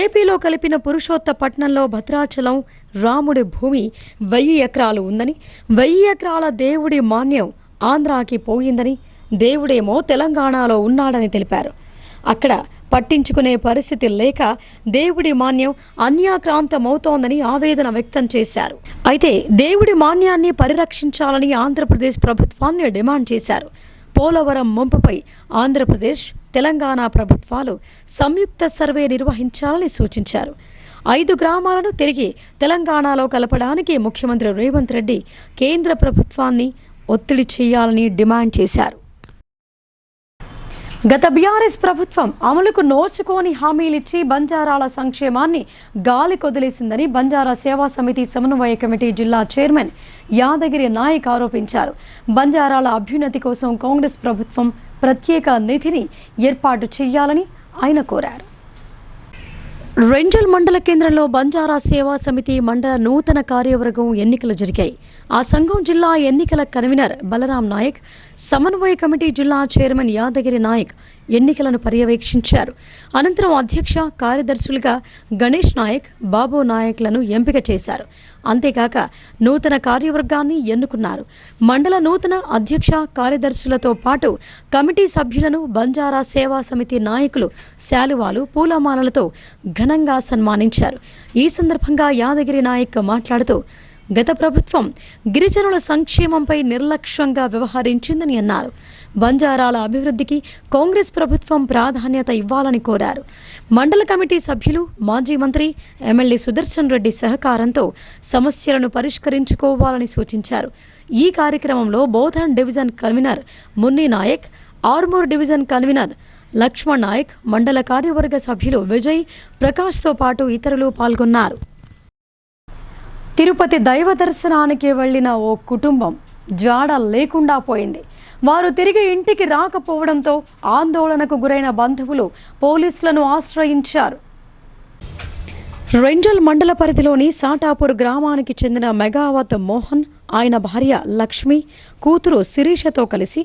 ఏపీలో కలిపిన పురుషోత్తపట్నంలో భద్రాచలం రాముడి భూమి 1000 ఎకరాలు ఉందని, 1000 ఎకరాల దేవుడి మాన్యం ఆంధ్రాకి పోయిందని, దేవుడేమో తెలంగాణలో ఉన్నాడని తెలిపారు. అక్కడ పట్టించుకునే పరిస్థితి లేక దేవుడి మాన్యం అన్యాక్రాంతమవుతోందని ఆవేదన వ్యక్తం చేశారు. అయితే దేవుడి మాన్యాన్ని పరిరక్షించాలని ఆంధ్రప్రదేశ్ ప్రభుత్వాన్ని డిమాండ్ చేశారు. పోలవరం ముంపుపై ఆంధ్రప్రదేశ్, తెలంగాణ ప్రభుత్వాలు సంయుక్త సర్వే నిర్వహించాలని సూచించారు. 5 గ్రామాలను తిరిగి తెలంగాణలో కలపడానికి ముఖ్యమంత్రి రేవంత్ రెడ్డి కేంద్ర ప్రభుత్వాన్ని ఒత్తిడి చేయాలని డిమాండ్ చేశారు. గత బీఆర్ఎస్ ప్రభుత్వం అమలుకు నోచుకోని హామీలిచ్చి బంజారాల సంక్షేమాన్ని గాలి కొదిలేసిందని బంజారా సేవా సమితి సమన్వయ కమిటీ జిల్లా చైర్మన్ యాదగిరి నాయక్ ఆరోపించారు. బంజారాల అభ్యున్నతి కోసం కాంగ్రెస్ ప్రభుత్వం ప్రత్యేక నిధిని ఏర్పాటు చేయాలని ఆయన కోరారు. రెంజల్ మండల కేంద్రంలో బంజారా సేవా సమితి మండల నూతన కార్యవర్గం ఎన్నికలు జరిగాయి. ఆ సంఘం జిల్లా ఎన్నికల కన్వీనర్ బలరాం నాయక్, సమన్వయ కమిటీ జిల్లా చైర్మన్ యాదగిరి నాయక్ ఎన్నికలను పర్యవేక్షించారు. అనంతరం అధ్యక్ష, కార్యదర్శులుగా గణేష్ నాయక్, బాబు నాయక్లను ఎంపిక చేశారు. అంతేకాక నూతన కార్యవర్గాన్ని ఎన్నుకున్నారు. మండల నూతన అధ్యక్ష కార్యదర్శులతో పాటు కమిటీ సభ్యులను బంజారా సేవా సమితి నాయకులు శాలువాలు పూలమాలలతో ఘనంగా సన్మానించారు. ఈ సందర్భంగా యాదగిరి నాయక్ మాట్లాడుతూ గత ప్రభుత్వం గిరిజనుల సంక్షేమంపై నిర్లక్ష్యంగా వ్యవహరించిందని అన్నారు. బంజారాల అభివృద్ధికి కాంగ్రెస్ ప్రభుత్వం ప్రాధాన్యత ఇవ్వాలని కోరారు. మండల కమిటీ సభ్యులు మాజీ మంత్రి ఎమ్మెల్యే సుదర్శన్ రెడ్డి సహకారంతో సమస్యలను పరిష్కరించుకోవాలని సూచించారు. ఈ కార్యక్రమంలో Bodhan division convener Munni Naik, Armoor division convener Lakshman Naik, మండల కార్యవర్గ సభ్యులు విజయ్, ప్రకాష్తో పాటు ఇతరులు పాల్గొన్నారు. తిరుపతి దైవ దర్శనానికి వెళ్లిన ఓ కుటుంబం జాడ లేకుండా పోయింది. వారు తిరిగి ఇంటికి రాకపోవడంతో ఆందోళనకు గురైన బంధువులు పోలీసులను ఆశ్రయించారు. రెంజల్ మండల పరిధిలోని సాటాపూర్ గ్రామానికి చెందిన మెగావత్ మోహన్, ఆయన భార్య లక్ష్మి, కూతురు శిరీషతో కలిసి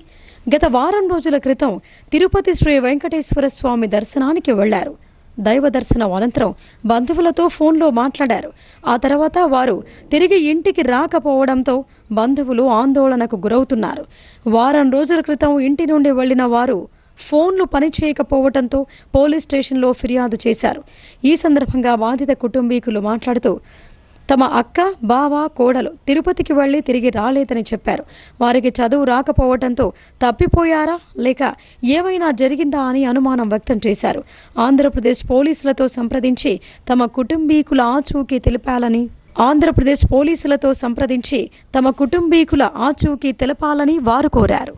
గత వారం రోజుల క్రితం తిరుపతి శ్రీ వెంకటేశ్వర స్వామి దర్శనానికి వెళ్లారు. దైవ దర్శనం అనంతరం బంధువులతో ఫోన్లో మాట్లాడారు. ఆ తర్వాత వారు తిరిగి ఇంటికి రాకపోవడంతో బంధువులు ఆందోళనకు గురవుతున్నారు. వారం రోజుల క్రితం ఇంటి నుండి వెళ్లిన వారు ఫోన్లు పనిచేయకపోవడంతో పోలీస్ స్టేషన్లో ఫిర్యాదు చేశారు. ఈ సందర్భంగా బాధిత కుటుంబీకులు మాట్లాడుతూ తమ అక్క, బావ, కోడలు తిరుపతికి వెళ్లి తిరిగి రాలేదని చెప్పారు. వారికి చదువు రాకపోవడంతో తప్పిపోయారా లేక ఏమైనా జరిగిందా అని అనుమానం వ్యక్తం చేశారు. ఆంధ్రప్రదేశ్ పోలీసులతో సంప్రదించి తమ కుటుంబీకుల ఆచూకీ తెలపాలని వారు కోరారు.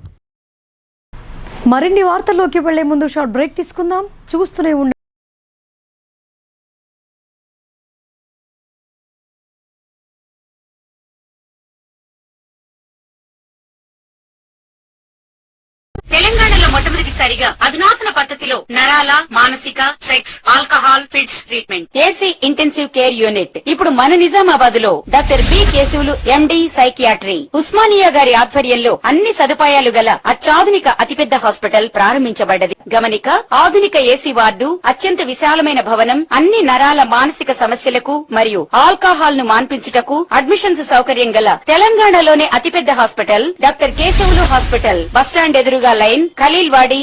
మరిన్ని వార్తల్లోకి వెళ్లే ముందు షార్ట్ బ్రేక్ తీసుకుందాం. చూస్తూనే ఉండండి. తెలంగాణలో మొట్టమొదటిసారిగా అధునాతన పద్ధతిలో నరాల, మానసిక, sex, alcohol, fits treatment, AC intensive care unit ఇప్పుడు మన నిజామాబాద్ లో doctor B Keshavulu MD psychiatry, Osmania గారి ఆధ్వర్యంలో అన్ని సదుపాయాలు గల అత్యాధునిక అతిపెద్ద హాస్పిటల్ ప్రారంభించబడ్డది. గమనిక, ఆధునిక ఏసీ వార్డు, అత్యంత విశాలమైన భవనం, అన్ని నరాల మానసిక సమస్యలకు మరియు ఆల్కహాల్ ను మాన్పించుటకు అడ్మిషన్స్ సౌకర్యం గల తెలంగాణలోనే అతిపెద్ద hospital doctor Keshavulu hospital, bus stand ఎదురుగా లైన్, ఖలీల్వాడి.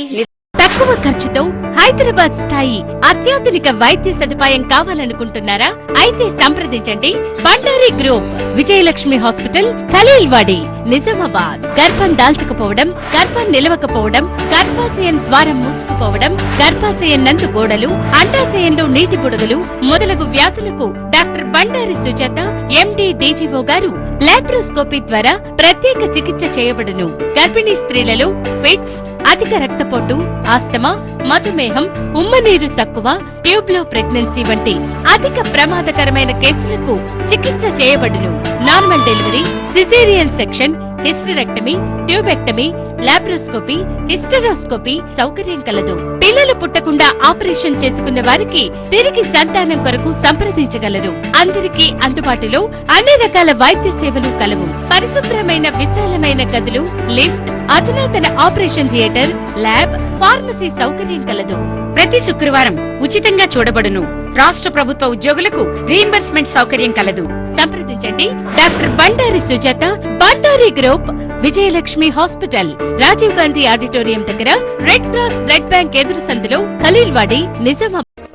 తక్కువ ఖర్చుతో హైదరాబాద్ స్థాయి అత్యాధునిక వైద్య సదుపాయం కావాలనుకుంటున్నారా? అయితే సంప్రదించండి బండారి గ్రూప్, విజయలక్ష్మి హాస్పిటల్, ఖలీల్వాడి, నిజామాబాద్. గర్భం దాల్చకపోవడం, గర్భం నిలవకపోవడం, గర్భాశయం ద్వారం మూసుకుపోవడం, గర్భాశయం నందు గోడలు, అండాశయంలో నీటి బుడగలు మొదలగు వ్యాధులకు డాక్టర్ బండారి సుజాత ఎండి డీజీఓ గారు లాప్రోస్కోపీ ద్వారా ప్రత్యేక చికిత్స చేయబడును. గర్భిణీ స్త్రీలలో ఫిట్స్, అధిక రక్తపోటు, ఆస్తమా, మధుమేహం, ఉమ్మనీరు తక్కువ, ట్యూబ్లో ప్రెగ్నెన్సీ వంటి అధిక ప్రమాదకరమైన కేసులకు చికిత్స చేయబడును. Normal delivery, caesarean section, hysterectomy, tubectomy, laparoscopy, hysteroscopy సౌకర్యం కలదు. పిల్లలు పుట్టకుండా ఆపరేషన్ చేసుకున్న వారికి తిరిగి సంతానం కొరకు సంప్రదించగలరు. అందరికీ అందుబాటులో అన్ని రకాల వైద్య సేవలు కలవు. పరిశుభ్రమైన విశాలమైన గదులు, లిఫ్ట్, అధునాతన ఆపరేషన్ థియేటర్, ల్యాబ్, ఫార్మసీ సౌకర్యం కలదు. ప్రతి శుక్రవారం ఉచితంగా చూడబడును. రాష్ట్ర ప్రభుత్వ ఉద్యోగులకు రీయింబర్స్మెంట్ సౌకర్యం కలదు. సంప్రదించండి doctor Bandari Sujatha, Bandari group, Vijayalakshmi hospital, Rajiv Gandhi auditorium దగ్గర, రెడ్ క్రాస్ బ్లడ్ బ్యాంక్ ఎదురు సందులో, ఖలీల్వాడి, నిజామాబాద్.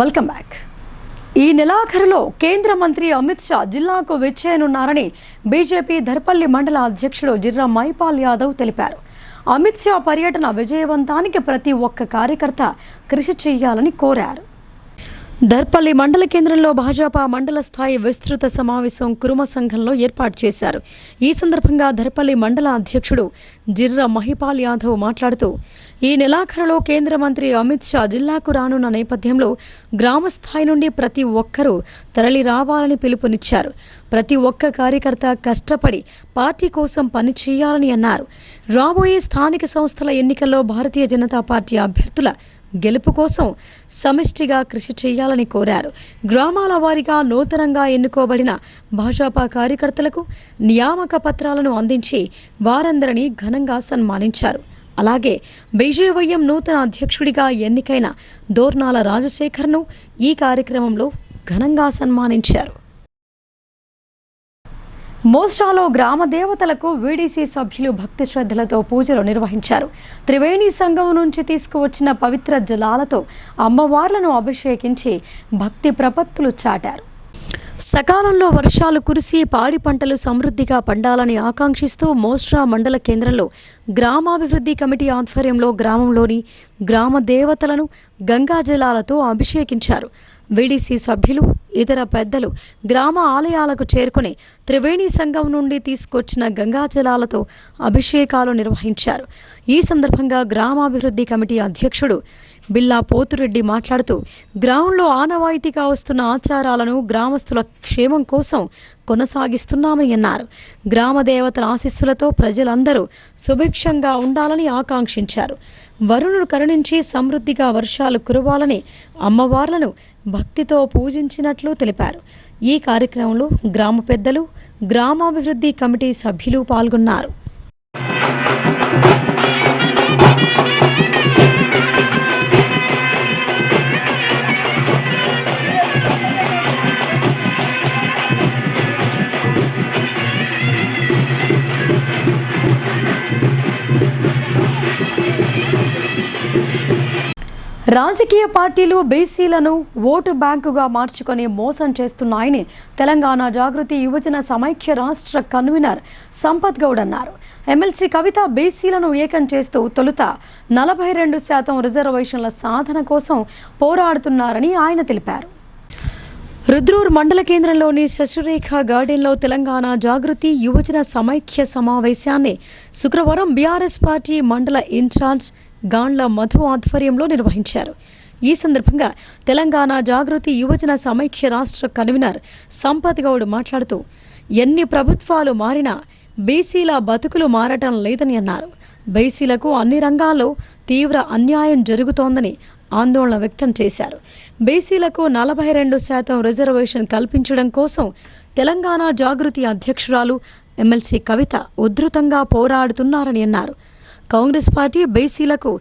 Welcome back. ఈ నెలాఖరులో కేంద్ర మంత్రి అమిత్ షా జిల్లాకు వచ్చేయనున్నారని బీజేపీ ధర్పల్లి మండల అధ్యక్షుడు జిర్రా మైపాల్ యాదవ్ తెలిపారు. అమిత్ షా పర్యటన విజయవంతానికి ప్రతి ఒక్క కార్యకర్త కృషి చేయాలని కోరారు. ధర్పల్లి మండల కేంద్రంలో భాజపా మండల స్థాయి విస్తృత సమావేశం కురుమ సంఘంలో ఏర్పాటు చేశారు. ఈ సందర్భంగా ధర్పల్లి మండల అధ్యక్షుడు జిర్రా మహిపాల్ యాదవ్ మాట్లాడుతూ ఈ నెలాఖరులో కేంద్ర మంత్రి అమిత్ షా జిల్లాకు రానున్న నేపథ్యంలో గ్రామ స్థాయి నుండి ప్రతి ఒక్కరూ తరలి రావాలని పిలుపునిచ్చారు. ప్రతి ఒక్క కార్యకర్త కష్టపడి పార్టీ కోసం పనిచేయాలని అన్నారు. రాబోయే స్థానిక సంస్థల ఎన్నికల్లో భారతీయ జనతా పార్టీ అభ్యర్థుల గెలుపు కోసం సమిష్టిగా కృషి చేయాలని కోరారు. గ్రామాల వారీగా నూతనంగా ఎన్నుకోబడిన భాజపా కార్యకర్తలకు నియామక పత్రాలను అందించి వారందరినీ ఘనంగా సన్మానించారు. అలాగే బీజేవైఎం నూతన అధ్యక్షుడిగా ఎన్నికైన దోర్నాల రాజశేఖర్ను ఈ కార్యక్రమంలో ఘనంగా సన్మానించారు. మోస్రాలో గ్రామ దేవతలకు వీడీసీ సభ్యులు భక్తి శ్రద్ధలతో పూజలు నిర్వహించారు. త్రివేణి సంఘం నుంచి తీసుకువచ్చిన పవిత్ర జలాలతో అమ్మవార్లను అభిషేకించి భక్తి ప్రపత్తులు చాటారు. సకాలంలో వర్షాలు కురిసి పాడి పంటలు సమృద్ధిగా పండాలని ఆకాంక్షిస్తూ మోస్రా మండల కేంద్రంలో గ్రామాభివృద్ధి కమిటీ ఆధ్వర్యంలో గ్రామంలోని గ్రామ దేవతలను గంగా జలాలతో అభిషేకించారు. వీడీసీ సభ్యులు ఇతర పెద్దలు గ్రామ ఆలయాలకు చేరుకుని త్రివేణి సంఘం నుండి తీసుకొచ్చిన గంగా జలాలతో అభిషేకాలు నిర్వహించారు. ఈ సందర్భంగా గ్రామాభివృద్ధి కమిటీ అధ్యక్షుడు బిల్లా పోతురెడ్డి మాట్లాడుతూ గ్రామంలో ఆనవాయితీగా వస్తున్న ఆచారాలను గ్రామస్తుల క్షేమం కోసం కొనసాగిస్తున్నామని అన్నారు. గ్రామ దేవతల ఆశీస్సులతో ప్రజలందరూ సుభిక్షంగా ఉండాలని ఆకాంక్షించారు. వరుణుడు కరుణించి సమృద్ధిగా వర్షాలు కురవాలని అమ్మవార్లను భక్తితో పూజించినట్లు తెలిపారు. ఈ కార్యక్రమంలో గ్రామ పెద్దలు, గ్రామాభివృద్ధి కమిటీ సభ్యులు పాల్గొన్నారు. రాజకీయ పార్టీలు బీసీలను ఓటు బ్యాంకుగా మార్చుకొని మోసం చేస్తున్నాయని తెలంగాణ జాగృతి యువజన సమైక్య రాష్ట్ర కన్వీనర్ సంపత్ గౌడ్ అన్నారు. ఎమ్మెల్సీ కవిత బీసీలను ఏకం చేస్తూ తొలుత 42% రిజర్వేషన్ల సాధన కోసం పోరాడుతున్నారని ఆయన తెలిపారు. రుద్రూర్ మండల కేంద్రంలోని శశిరేఖ గార్డెన్లో తెలంగాణ జాగృతి యువజన సమైక్య సమావేశాన్ని శుక్రవారం బీఆర్ఎస్ పార్టీ మండల ఇన్ఛార్జ్ గాండ్ల మధు ఆధ్వర్యంలో నిర్వహించారు. ఈ సందర్భంగా తెలంగాణ జాగృతి యువజన సమైక్య రాష్ట్ర కన్వీనర్ సంపత్ గౌడ్ మాట్లాడుతూ ఎన్ని ప్రభుత్వాలు మారినా బీసీల బతుకులు మారటం లేదని అన్నారు. బీసీలకు అన్ని రంగాల్లో తీవ్ర అన్యాయం జరుగుతోందని ఆందోళన వ్యక్తం చేశారు. బీసీలకు 42% రిజర్వేషన్ కల్పించడం కోసం తెలంగాణ జాగృతి అధ్యక్షురాలు ఎమ్మెల్సీ కవిత ఉధృతంగా పోరాడుతున్నారని అన్నారు. కాంగ్రెస్ పార్టీ బీసీలకు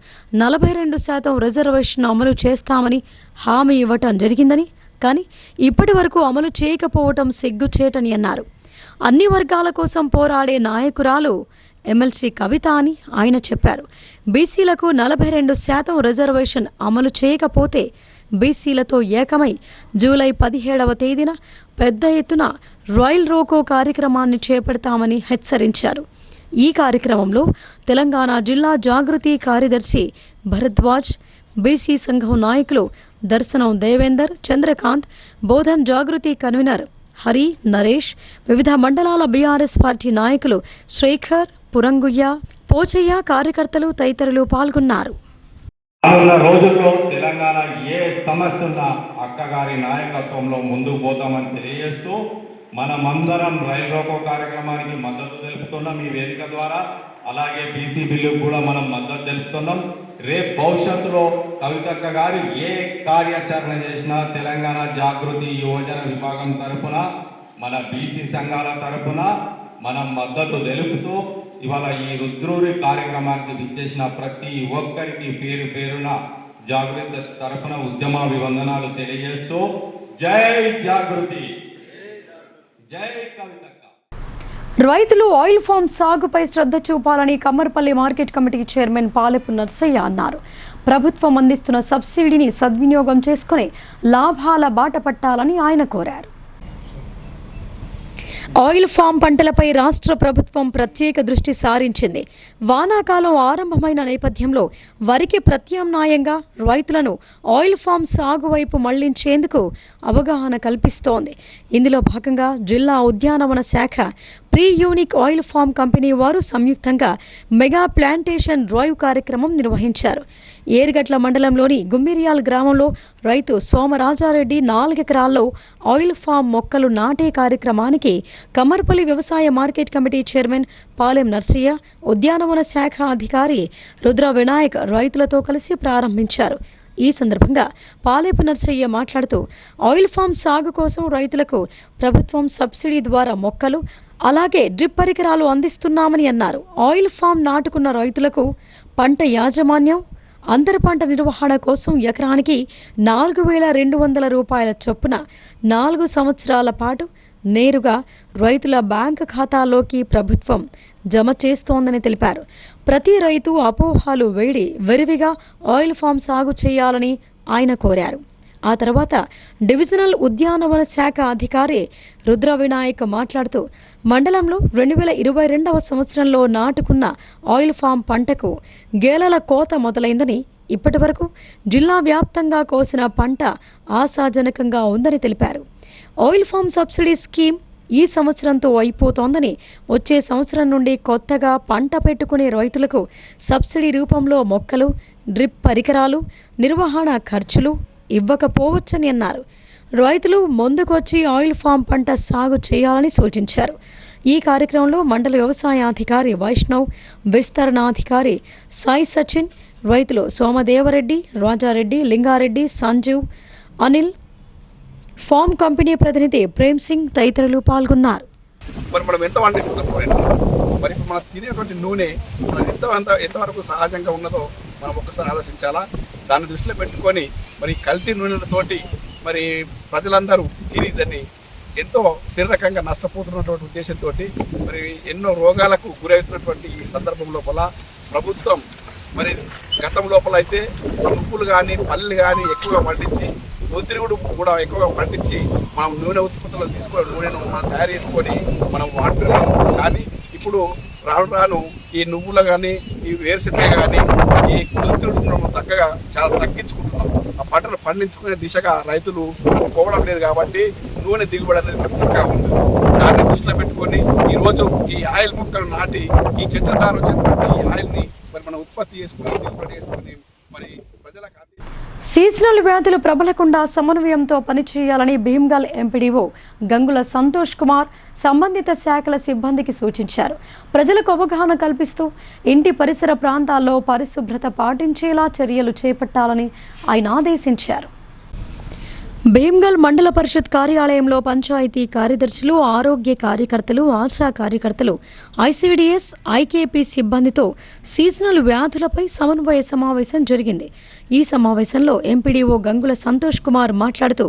42% రిజర్వేషన్ అమలు చేస్తామని హామీ ఇవ్వటం జరిగిందని, కానీ ఇప్పటి వరకు అమలు చేయకపోవటం సిగ్గుచేటని అన్నారు. అన్ని వర్గాల కోసం పోరాడే నాయకురాలు ఎమ్మెల్సీ కవిత అని ఆయన చెప్పారు. బీసీలకు 42% రిజర్వేషన్ అమలు చేయకపోతే బీసీలతో ఏకమై జూలై 17వ తేదీన పెద్ద ఎత్తున రాయల్ రోకో కార్యక్రమాన్ని చేపడతామని హెచ్చరించారు. ఈ కార్యక్రమంలో తెలంగాణ జిల్లా జాగృతి కార్యదర్శి భరద్వాజ్, బీసీ సంఘం నాయకులు దర్శనం దేవేందర్, చంద్రకాంత్, బోధన్ జాగృతి కన్వీనర్ హరి, నరేష్, వివిధ మండలాల బీఆర్ఎస్ పార్టీ నాయకులు శేఖర్, పురంగుయ్య, పోచయ్య, కార్యకర్తలు తదితరులు పాల్గొన్నారు. రానున్న రోజుల్లో తెలంగాణ ఏ సమస్య ఉన్నా అక్కగారి నాయకత్వంలో ముందుకు పోతామని తెలియజేస్తూ మనమందరం రైలు రోకో కార్యక్రమానికి మద్దతు తెలుపుతున్నాం ఈ వేదిక ద్వారా. అలాగే బీసీ బిల్లు కూడా మనం మద్దతు తెలుపుతున్నాం. రేపు భవిష్యత్తులో కవితక్క గారు ఏ కార్యాచరణ చేసినా తెలంగాణ జాగృతి యువజన విభాగం తరపున, మన బీసీ సంఘాల తరపున మనం మద్దతు తెలుపుతూ ఇవాళ ఈ రుద్రూరి కార్యక్రమానికి విచ్చేసిన ప్రతి ఒక్కరికి పేరు పేరున జాగృతి తరపున ఉద్యమాభివందనాలు తెలియజేస్తూ జై జాగృతి, జై కవితక్క. రైతులు ఆయిల్ ఫామ్ సాగుపై శ్రద్ధ చూపాలని Kammarpally market committee chairman Palepu Narsaiah అన్నారు. ప్రభుత్వం అందిస్తున్న సబ్సిడీని సద్వినియోగం చేసుకుని లాభాల బాట పట్టాలని ఆయన కోరారు. ఆయిల్ ఫామ్ పంటలపై రాష్ట్ర ప్రభుత్వం ప్రత్యేక దృష్టి సారించింది. వానాకాలం ఆరంభమైన నేపథ్యంలో వరికి ప్రత్యామ్నాయంగా రైతులను ఆయిల్ ఫామ్ సాగు వైపు మళ్లించేందుకు అవగాహన కల్పిస్తోంది. ఇందులో భాగంగా జిల్లా ఉద్యానవన శాఖ pre unique oil palm company వారు సంయుక్తంగా మెగా ప్లాంటేషన్ డ్రైవ్ కార్యక్రమం నిర్వహించారు. ఏరుగట్ల మండలంలోని గుమ్మిరియాల్ గ్రామంలో రైతు సోమరాజారెడ్డి 4 ఎకరాల్లో ఆయిల్ ఫామ్ మొక్కలు నాటే కార్యక్రమానికి కమ్మర్పల్లి వ్యవసాయ market committee chairman Palem Narsaiah, ఉద్యానవన శాఖ అధికారి రుద్ర వినాయక్ రైతులతో కలిసి ప్రారంభించారు. ఈ సందర్భంగా పాలెపు నర్సయ్య మాట్లాడుతూ ఆయిల్ ఫామ్ సాగు కోసం రైతులకు ప్రభుత్వం సబ్సిడీ ద్వారా మొక్కలు, అలాగే డ్రిప్ పరికరాలు అందిస్తున్నామని అన్నారు. ఆయిల్ ఫామ్ నాటుకున్న రైతులకు పంట యాజమాన్యం, అంతర పంట నిర్వహణ కోసం ఎకరానికి 4,200 రూపాయల చొప్పున 4 సంవత్సరాల పాటు నేరుగా రైతుల బ్యాంకు ఖాతాలోకి ప్రభుత్వం జమ చేస్తోందని తెలిపారు. ప్రతి రైతు అపోహలు వేడి విరివిగా ఆయిల్ ఫామ్ సాగు చేయాలని ఆయన కోరారు. ఆ తర్వాత డివిజనల్ ఉద్యానవన శాఖ అధికారి రుద్ర వినాయక్ మాట్లాడుతూ మండలంలో 2022వ సంవత్సరంలో నాటుకున్న ఆయిల్ ఫామ్ పంటకు గేలల కోత మొదలైందని, ఇప్పటి వరకు జిల్లా వ్యాప్తంగా కోసిన పంట ఆశాజనకంగా ఉందని తెలిపారు. ఆయిల్ ఫామ్ సబ్సిడీ స్కీమ్ ఈ సంవత్సరంతో అయిపోతోందని, వచ్చే సంవత్సరం నుండి కొత్తగా పంట పెట్టుకునే రైతులకు సబ్సిడీ రూపంలో మొక్కలు, డ్రిప్ పరికరాలు, నిర్వహణ ఖర్చులు ఇవ్వకపోవచ్చని అన్నారు. రైతులు ముందుకొచ్చి ఆయిల్ ఫామ్ పంట సాగు చేయాలని సూచించారు. ఈ కార్యక్రమంలో మండల వ్యవసాయాధికారి వైష్ణవ్, విస్తరణాధికారి సాయి సచిన్, రైతులు సోమదేవరెడ్డి, రాజారెడ్డి, లింగారెడ్డి, సంజీవ్, అనిల్, ఫామ్ కంపెనీ ప్రతినిధి ప్రేమ్ సింగ్ తదితరులు పాల్గొన్నారు. మరి మనం ఎంత పండిస్తున్నాం, మరి ఇప్పుడు మనం తినేటువంటి నూనె మనం ఎంతవరకు సహజంగా ఉన్నదో మనం ఒక్కసారి ఆలోచించాలా. దాన్ని దృష్టిలో పెట్టుకొని మరి కల్తీ నూనెలతోటి మరి ప్రజలందరూ తిని దాన్ని ఎంతో శారీరకంగా నష్టపోతున్నటువంటి ఉద్దేశంతో మరి ఎన్నో రోగాలకు గురవుతున్నటువంటి ఈ సందర్భం లోపల ప్రభుత్వం మరి గతం లోపల అయితే నువ్వులు కానీ పల్లీలు కానీ ఎక్కువగా పండించి ఒత్తిడి కూడా ఎక్కువగా పండించి మనం నూనె ఉత్పత్తులను తీసుకొని నూనెను మనం తయారు చేసుకొని మనం వాడుతున్నాం. కానీ ఇప్పుడు రాను రాను ఈ నువ్వులు కానీ ఈ వేరుశెనగ కానీ ఈ ఒత్తిడి మనం చాలా తగ్గించుకుంటున్నాం. ఆ పంటను పండించుకునే దిశగా రైతులు పోవడం లేదు కాబట్టి నూనె దిగుబడి అనేది తక్కువగా ఉంటుంది. దాన్ని దృష్టిలో పెట్టుకొని ఈరోజు ఈ ఆయిల్ మొక్కలు నాటి ఈ చెట్ల ద్వారా వచ్చేటువంటి ఈ ఆయిల్ని మరి మనం ఉత్పత్తి చేసుకుని దిగుబడి చేసుకుని మరి ప్రజలకు సీజనల్ వ్యాధులు ప్రబలకుండా సమన్వయంతో పనిచేయాలని భీమ్గల్ ఎంపీడీఓ గంగుల సంతోష్ కుమార్ సంబంధిత శాఖల సిబ్బందికి సూచించారు. ప్రజలకు అవగాహన కల్పిస్తూ ఇంటి పరిసర ప్రాంతాల్లో పరిశుభ్రత పాటించేలా చర్యలు చేపట్టాలని ఆయన ఆదేశించారు. భీమ్గల్ మండల పరిషత్ కార్యాలయంలో పంచాయతీ కార్యదర్శులు, ఆరోగ్య కార్యకర్తలు, ఆశా కార్యకర్తలు, ఐసీడీఎస్, ఐకేపీ సిబ్బందితో సీజనల్ వ్యాధులపై సమన్వయ సమావేశం జరిగింది. ఈ సమావేశంలో ఎంపీడీఓ గంగుల సంతోష్ కుమార్ మాట్లాడుతూ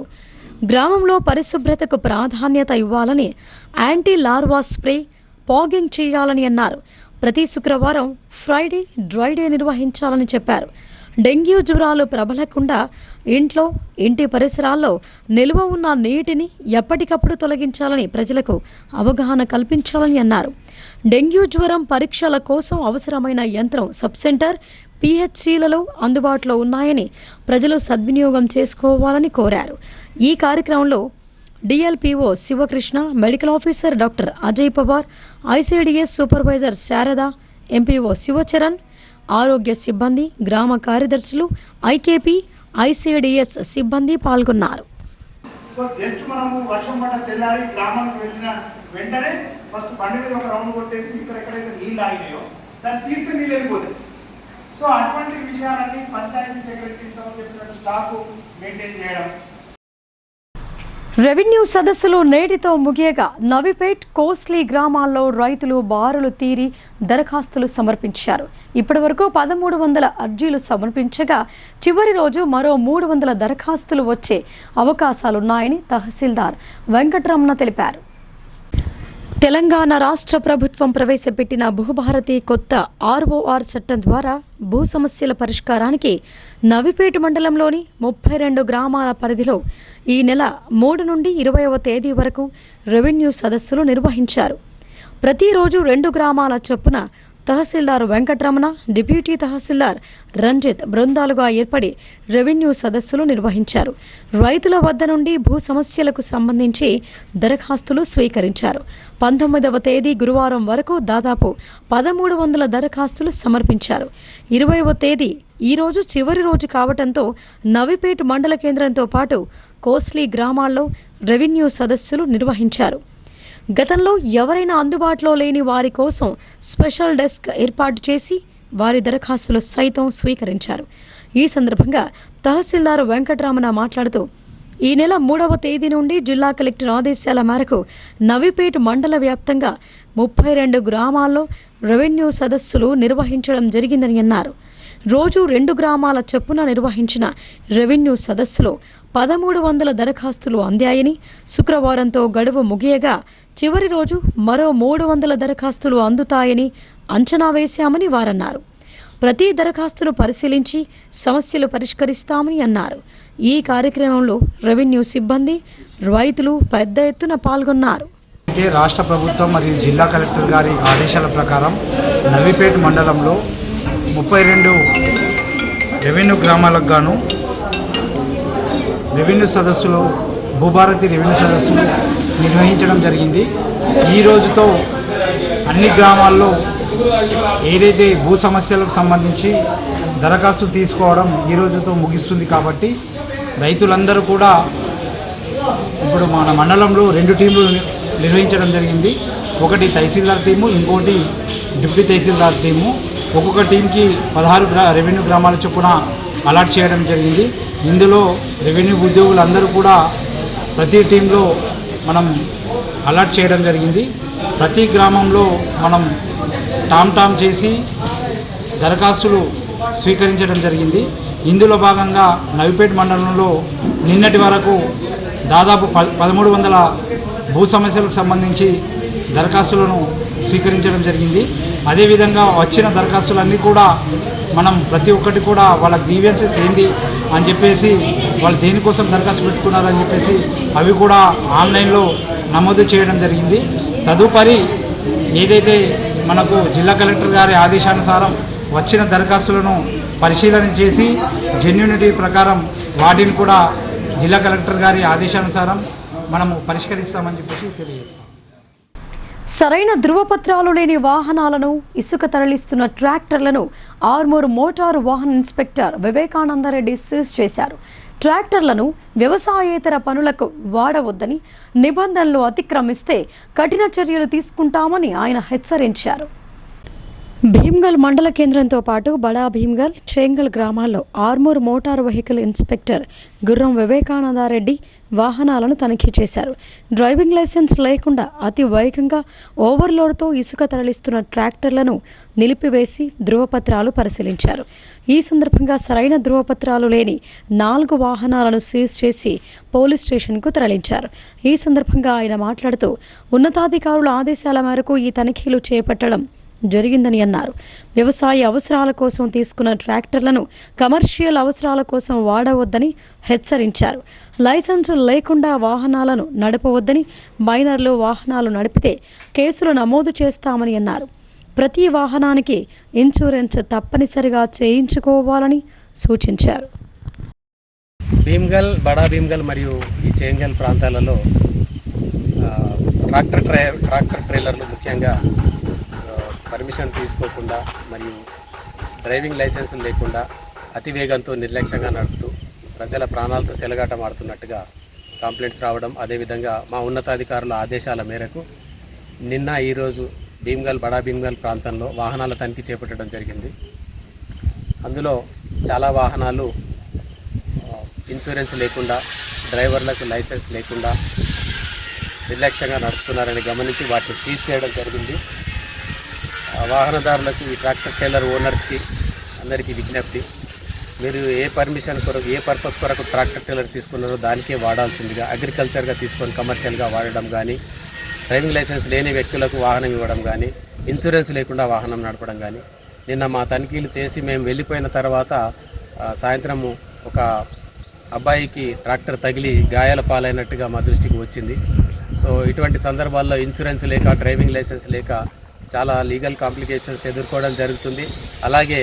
గ్రామంలో పరిశుభ్రతకు ప్రాధాన్యత ఇవ్వాలని, యాంటీ లార్వా స్ప్రే, పాగింగ్ చేయాలని అన్నారు. ప్రతి శుక్రవారం ఫ్రైడే డ్రై డే నిర్వహించాలని చెప్పారు. డెంగ్యూ జ్వరాలు ప్రబలకుండా ఇంట్లో, ఇంటి పరిసరాల్లో నిల్వ ఉన్న నీటిని ఎప్పటికప్పుడు తొలగించాలని ప్రజలకు అవగాహన కల్పించాలని అన్నారు. డెంగ్యూ జ్వరం పరీక్షల కోసం అవసరమైన యంత్రం సబ్ సెంటర్, పిహెచ్సిలలో అందుబాటులో ఉన్నాయని ప్రజలు సద్వినియోగం చేసుకోవాలని కోరారు. ఈ కార్యక్రమంలో DLPO Sivakrishna, medical officer doctor Ajay Pawar, ICDS supervisor Sharada, MPO Shivacharan, ఆరోగ్య సిబ్బంది, గ్రామ కార్యదర్శులు, ఐకేపీ, ఐసీడీఎస్ సిబ్బంది పాల్గొన్నారు. సో జస్ట్ మనము వర్షం పడ్డ తెల్లారి గ్రామానికి వెళ్ళిన వెంటనే ఫస్ట్ బండి మీద ఒక రౌండ్ కొట్టేసి ఇక్కడ ఎక్కడైతే నీళ్ళు ఆగినాయో దాన్ని తీసుకుని నీళ్ళు వెళ్ళిపోతాయి. సో అటువంటి విషయాలన్నీ పంచాయతీ సెక్రటరీతో చెప్పినట్టు స్టాఫ్ మెయింటైన్ చేయడం. రెవెన్యూ సదస్సులు నేటితో ముగియగా నవిపేట్, కోస్లీ గ్రామాల్లో రైతులు బారులు తీరి దరఖాస్తులు సమర్పించారు. ఇప్పటి వరకు 1300 అర్జీలు సమర్పించగా చివరి రోజు మరో 300 దరఖాస్తులు వచ్చే అవకాశాలున్నాయని తహసీల్దార్ వెంకటరమణ తెలిపారు. తెలంగాణ రాష్ట్ర ప్రభుత్వం ప్రవేశపెట్టిన భూభారతి కొత్త ఆర్ఓఆర్ చట్టం ద్వారా భూ సమస్యల పరిష్కారానికి నవిపేట మండలంలోని 32 గ్రామాల పరిధిలో ఈ నెల 3 నుండి 20వ తేదీ వరకు రెవెన్యూ సదస్సులు నిర్వహించారు. ప్రతిరోజు 2 గ్రామాల చొప్పున తహసీల్దార్ వెంకటరమణ, డిప్యూటీ తహసీల్దార్ రంజిత్ బృందాలుగా ఏర్పడి రెవెన్యూ సదస్సులు నిర్వహించారు. రైతుల వద్ద నుండి భూ సమస్యలకు సంబంధించి దరఖాస్తులు స్వీకరించారు. 19వ తేదీ గురువారం వరకు దాదాపు 1300 దరఖాస్తులు సమర్పించారు. 20వ తేదీ ఈరోజు చివరి రోజు కావడంతో నవిపేట మండల కేంద్రంతో పాటు కోస్లీ గ్రామాల్లో రెవెన్యూ సదస్సులు నిర్వహించారు. గతంలో ఎవరైనా అందుబాటులో లేని వారి కోసం స్పెషల్ డెస్క్ ఏర్పాటు చేసి వారి దరఖాస్తులు సైతం స్వీకరించారు. ఈ సందర్భంగా తహసీల్దార్ వెంకటరమణ మాట్లాడుతూ ఈ నెల 3వ తేదీ నుండి జిల్లా కలెక్టర్ ఆదేశాల మేరకు నవిపేట మండల వ్యాప్తంగా 32 గ్రామాల్లో రెవెన్యూ సదస్సులు నిర్వహించడం జరిగిందని అన్నారు. రోజు 2 గ్రామాల చొప్పున నిర్వహించిన రెవెన్యూ సదస్సులో 1300 దరఖాస్తులు అందాయని, శుక్రవారంతో గడువు ముగియగా చివరి రోజు మరో 300 దరఖాస్తులు అందుతాయని అంచనా వేశామని వారన్నారు. ప్రతి దరఖాస్తును పరిశీలించి సమస్యలు పరిష్కరిస్తామని అన్నారు. ఈ కార్యక్రమంలో రెవెన్యూ సిబ్బంది, రైతులు పెద్ద ఎత్తున పాల్గొన్నారు. రాష్ట్ర ప్రభుత్వం మరియు జిల్లా కలెక్టర్ గారి ఆదేశాల ప్రకారం నవీపేట మండలంలో 32 రెవెన్యూ గ్రామాలకు గాను రెవెన్యూ సదస్సులు, భూభారతి రెవెన్యూ సదస్సులు నిర్వహించడం జరిగింది. ఈ రోజుతో అన్ని గ్రామాల్లో ఏదైతే భూ సమస్యలకు సంబంధించి దరఖాస్తులు తీసుకోవడం ఈ రోజుతో ముగిస్తుంది. కాబట్టి రైతులందరూ కూడా ఇప్పుడు మన మండలంలో 2 టీంలు నిర్వహించడం జరిగింది. ఒకటి తహసీల్దార్ టీము, ఇంకోటి డిప్యూటీ తహసీల్దార్ టీము. ఒక్కొక్క టీంకి 16 రెవెన్యూ గ్రామాల చొప్పున అలాట్ చేయడం జరిగింది. ఇందులో రెవెన్యూ ఉద్యోగులందరూ కూడా ప్రతి టీంలో మనం అలాట్ చేయడం జరిగింది. ప్రతి గ్రామంలో మనం టామ్ చేసి దరఖాస్తులు స్వీకరించడం జరిగింది. ఇందులో భాగంగా నవీపేట మండలంలో నిన్నటి వరకు దాదాపు 1300 భూ సమస్యలకు సంబంధించి దరఖాస్తులను స్వీకరించడం జరిగింది. అదేవిధంగా వచ్చిన దరఖాస్తులన్నీ కూడా మనం ప్రతి ఒక్కటి కూడా వాళ్ళ గ్రీవెన్సెస్ ఏంటి అని చెప్పేసి, వాళ్ళు దేనికోసం దరఖాస్తు పెట్టుకున్నారని చెప్పేసి అవి కూడా ఆన్లైన్లో నమోదు చేయడం జరిగింది. తదుపరి ఏదైతే మనకు జిల్లా కలెక్టర్ గారి ఆదేశానుసారం వచ్చిన దరఖాస్తులను పరిశీలన చేసి జెన్యూనిటీ ప్రకారం వాటిని కూడా జిల్లా కలెక్టర్ గారి ఆదేశానుసారం మనము పరిష్కరిస్తామని చెప్పేసి తెలియజేస్తాం. సరైన ధృవపత్రాలు లేని వాహనాలను, ఇసుక తరలిస్తున్న ట్రాక్టర్లను ఆర్మూర్ మోటారు వాహన ఇన్స్పెక్టర్ వివేకానందరెడ్డి సీజ్ చేశారు. ట్రాక్టర్లను వ్యవసాయేతర పనులకు వాడవద్దని, నిబంధనలు అతిక్రమిస్తే కఠిన చర్యలు తీసుకుంటామని ఆయన హెచ్చరించారు. భీమ్గల్ మండల కేంద్రంతో పాటు బడా భీమ్గల్, చేంగల్ గ్రామాల్లో ఆర్మూర్ మోటార్ వెహికల్ ఇన్స్పెక్టర్ గుర్రం వివేకానందారెడ్డి వాహనాలను తనిఖీ చేశారు. డ్రైవింగ్ లైసెన్స్ లేకుండా అతి వేగంగా ఓవర్లోడ్తో ఇసుక తరలిస్తున్న ట్రాక్టర్లను నిలిపివేసి ధృవపత్రాలు పరిశీలించారు. ఈ సందర్భంగా సరైన ధృవపత్రాలు లేని 4 వాహనాలను సీజ్ చేసి పోలీస్ స్టేషన్కు తరలించారు. ఈ సందర్భంగా ఆయన మాట్లాడుతూ ఉన్నతాధికారుల ఆదేశాల మేరకు ఈ తనిఖీలు చేపట్టడం జరిగిందని అన్నారు. వ్యవసాయ అవసరాల కోసం తీసుకున్న ట్రాక్టర్లను కమర్షియల్ అవసరాల కోసం వాడవద్దని హెచ్చరించారు. లైసెన్స్ లేకుండా వాహనాలను నడపవద్దని, మైనర్లు వాహనాలు నడిపితే కేసులు నమోదు చేస్తామని అన్నారు. ప్రతి వాహనానికి ఇన్సూరెన్స్ తప్పనిసరిగా చేయించుకోవాలని సూచించారు. భీమ్గల్, బడా భీమ్గల్ మరియు ఈ చేంగల్ ప్రాంతాలలో ట్రాక్టర్ ట్రైలర్లు ముఖ్యంగా పర్మిషన్ తీసుకోకుండా మరియు డ్రైవింగ్ లైసెన్స్ లేకుండా అతివేగంతో నిర్లక్ష్యంగా నడుపుతూ ప్రజల ప్రాణాలతో చెలగాటమాడుతున్నట్టుగా కంప్లైంట్స్ రావడం, అదేవిధంగా మా ఉన్నతాధికారుల ఆదేశాల మేరకు నిన్న ఈరోజు భీమ్గల్, బడా భీమ్గల్ ప్రాంతంలో వాహనాల తనిఖీ చేపట్టడం జరిగింది. అందులో చాలా వాహనాలు ఇన్సూరెన్స్ లేకుండా, డ్రైవర్లకు లైసెన్స్ లేకుండా నిర్లక్ష్యంగా నడుపుతున్నారని గమనించి వాటిని సీజ్ చేయడం జరిగింది. వాహనదారులకు, ఈ ట్రాక్టర్ ట్రైలర్ ఓనర్స్కి అందరికీ విజ్ఞప్తి, మీరు ఏ పర్మిషన్ కొరకు, ఏ పర్పస్ కొరకు ట్రాక్టర్ ట్రైలర్ తీసుకున్నారో దానికే వాడాల్సిందిగా, అగ్రికల్చర్గా తీసుకొని కమర్షియల్గా వాడడం కానీ, డ్రైవింగ్ లైసెన్స్ లేని వ్యక్తులకు వాహనం ఇవ్వడం కానీ, ఇన్సూరెన్స్ లేకుండా వాహనం నడపడం కానీ. నిన్న మా తనిఖీలు చేసి మేము వెళ్ళిపోయిన తర్వాత సాయంత్రము ఒక అబ్బాయికి ట్రాక్టర్ తగిలి గాయాల పాలైనట్టుగా మా దృష్టికి వచ్చింది. సో ఇటువంటి సందర్భాల్లో ఇన్సూరెన్స్ లేక, డ్రైవింగ్ లైసెన్స్ లేక చాలా లీగల్ కాంప్లికేషన్స్ ఎదుర్కోవడం జరుగుతుంది. అలాగే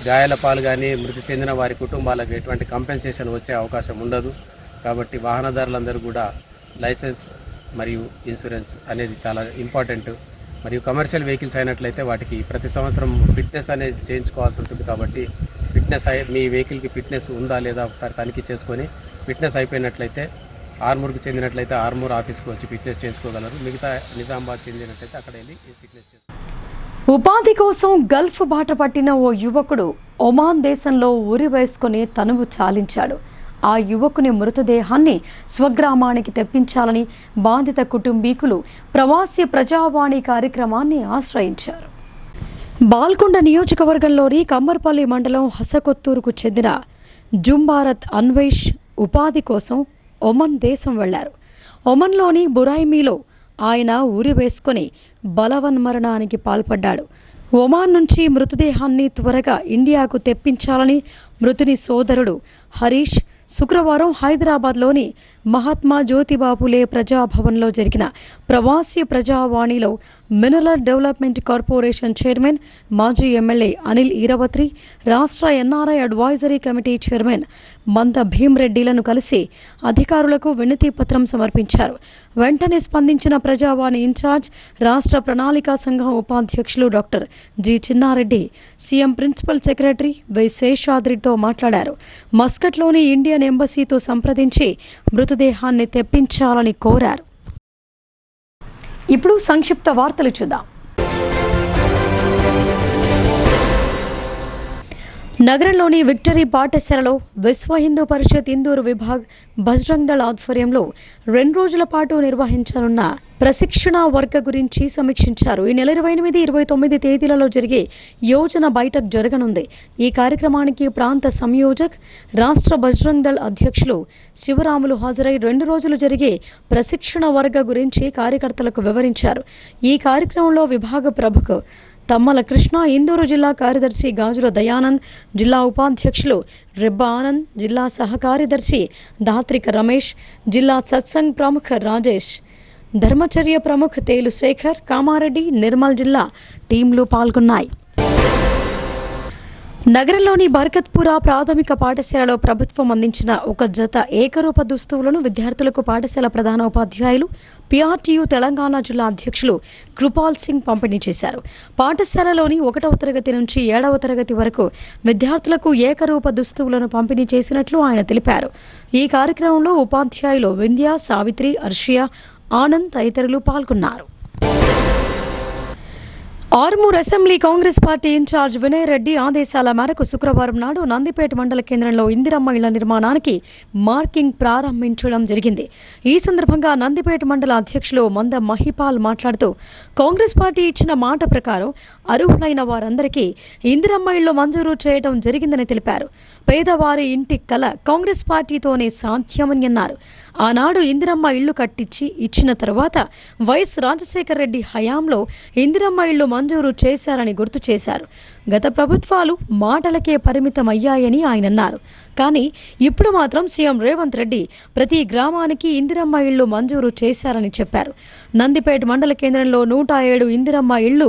గాయాల పాలు కానీ మృతి చెందిన వారి కుటుంబాలకు ఎటువంటి కంపెన్సేషన్ వచ్చే అవకాశం ఉండదు. కాబట్టి వాహనదారులందరూ కూడా లైసెన్స్ మరియు ఇన్సూరెన్స్ అనేది చాలా ఇంపార్టెంట్. మరియు కమర్షియల్ వెహికల్స్ అయినట్లయితే వాటికి ప్రతి సంవత్సరం ఫిట్నెస్ అనేది చేయించుకోవాల్సి ఉంటుంది. కాబట్టి ఫిట్నెస్ మీ వెహికల్కి ఫిట్నెస్ ఉందా లేదా ఒకసారి తనిఖీ చేసుకొని, ఫిట్నెస్ అయిపోయినట్లయితే ఆర్మూర్కి చెందినట్లయితే ఆర్మూర్ ఆఫీస్కి వచ్చి ఫిట్నెస్ చేయించుకోగలరు. మిగతా నిజామాబాద్ చెందినట్లయితే అక్కడ వెళ్ళి ఫిట్నెస్ చేసుకో. ఉపాధి కోసం గల్ఫ్ బాట పట్టిన ఓ యువకుడు ఒమాన్ దేశంలో ఉరి వేసుకుని తనువు చాలించాడు. ఆ యువకుని మృతదేహాన్ని స్వగ్రామానికి తెప్పించాలని బాధిత కుటుంబీకులు ప్రవాసీ ప్రజావాణి కార్యక్రమాన్ని ఆశ్రయించారు. బాల్కొండ నియోజకవర్గంలోని కమ్మర్పల్లి మండలం హసకొత్తూరుకు చెందిన జుంబారత్ అన్వేష్ ఉపాధి కోసం ఒమన్ దేశం వెళ్లారు. ఒమన్లోని బురాయిమీలో ఆయన ఊరి వేసుకొని బలవన్మరణానికి పాల్పడ్డాడు. ఒమాన్ నుంచి మృతదేహాన్ని త్వరగా ఇండియాకు తెప్పించాలని మృతుని సోదరుడు హరీష్ శుక్రవారం హైదరాబాద్లోని మహాత్మా జ్యోతిబాపులే ప్రజాభవన్లో జరిగిన ప్రవాసీ ప్రజావాణిలో మినరల్ డెవలప్మెంట్ కార్పొరేషన్ చైర్మన్ మాజీ ఎమ్మెల్యే అనిల్ ఈరవత్రి, రాష్ట్ర ఎన్ఆర్ఐ అడ్వైజరీ కమిటీ చైర్మన్ మంద భీమ్రెడ్డిలను కలిసి అధికారులకు వినతి పత్రం సమర్పించారు. వెంటనే స్పందించిన ప్రజావాణి ఇన్ఛార్జ్, రాష్ట్ర ప్రణాళికా సంఘం ఉపాధ్యక్షులు doctor G Chinna Reddy CM principal secretary Y శేషాద్రితో మాట్లాడారు. మస్కట్లోని ఇండియన్ ఎంబసీతో సంప్రదించి మృతదేహాన్ని తెప్పించాలని కోరారు. ఇప్పుడు సంక్షిప్త వార్తలు చూద్దాం. నగరంలోని విక్టరీ పాఠశాలలో విశ్వ హిందూ పరిషత్ ఇందూరు విభాగ్ బజరంగ్ దళ్ ఆధ్వర్యంలో 2 రోజుల పాటు నిర్వహించనున్న ప్రశిక్షణ వర్గ గురించి సమీక్షించారు. ఈ నెల 28, 29 తేదీలలో జరిగే యోజన బైఠక్ జరగనుంది. ఈ కార్యక్రమానికి ప్రాంత సంయోజక్, రాష్ట్ర బజరంగ్ దళ్ అధ్యక్షులు శివరాములు హాజరై 2 రోజులు జరిగే ప్రశిక్షణ వర్గ గురించి కార్యకర్తలకు వివరించారు. ఈ కార్యక్రమంలో విభాగ ప్రముఖ తమ్మల కృష్ణ, ఇందూరు జిల్లా కార్యదర్శి గాజుల దయానంద్, జిల్లా ఉపాధ్యక్షులు రెబ్బా ఆనంద్, జిల్లా సహకార్యదర్శి దాత్రిక రమేష్, జిల్లా సత్సంగ్ ప్రముఖ రాజేష్, ధర్మచర్య ప్రముఖ తేలు శేఖర్, కామారెడ్డి, నిర్మల్ జిల్లా టీంలు పాల్గొన్నాయి. నగరంలోని బర్కత్పుర ప్రాథమిక పాఠశాలలో ప్రభుత్వం అందించిన ఒక జత ఏకరూప దుస్తువులను విద్యార్థులకు పాఠశాల ప్రధాన ఉపాధ్యాయులు, పిఆర్టీయూ తెలంగాణ జిల్లా అధ్యక్షులు కృపాల్ సింగ్ పంపిణీ చేశారు. పాఠశాలలోని 1వ తరగతి నుంచి 7వ తరగతి వరకు విద్యార్థులకు ఏకరూప దుస్తువులను పంపిణీ చేసినట్లు ఆయన తెలిపారు. ఈ కార్యక్రమంలో ఉపాధ్యాయులు వింధ్య, సావిత్రి, అర్షియా, ఆనంద్ తదితరులు పాల్గొన్నారు. Armoor assembly Congress party incharge Vinay Reddy ఆదేశాల మేరకు శుక్రవారం నాడు నందిపేట మండల కేంద్రంలో ఇందిరమ్మ ఇళ్ల నిర్మాణానికి మార్కింగ్ ప్రారంభించడం జరిగింది. ఈ సందర్భంగా నందిపేట మండల అధ్యక్షులు మంద మహిపాల్ మాట్లాడుతూ, కాంగ్రెస్ పార్టీ ఇచ్చిన మాట ప్రకారం అర్హులైన వారందరికీ ఇందిరమ్మ ఇళ్లు మంజూరు చేయడం జరిగిందని తెలిపారు. పేదవారి ఇంటి కల కాంగ్రెస్ పార్టీతోనే సాధ్యమని అన్నారు. ఆనాడు ఇందిరమ్మ ఇళ్లు కట్టించి ఇచ్చిన తర్వాత వైఎస్ రాజశేఖర రెడ్డి హయాంలో ఇందిరమ్మ ఇళ్లు మంజూరు చేశారని గుర్తు చేశారు. గత ప్రభుత్వాలు మాటలకే పరిమితమయ్యాయని ఆయన అన్నారు. కానీ ఇప్పుడు మాత్రం సీఎం రేవంత్ రెడ్డి ప్రతి గ్రామానికి ఇందిరమ్మ ఇళ్లు మంజూరు చేశారని చెప్పారు. నందిపేట మండల కేంద్రంలో 107 ఇందిరమ్మ ఇళ్లు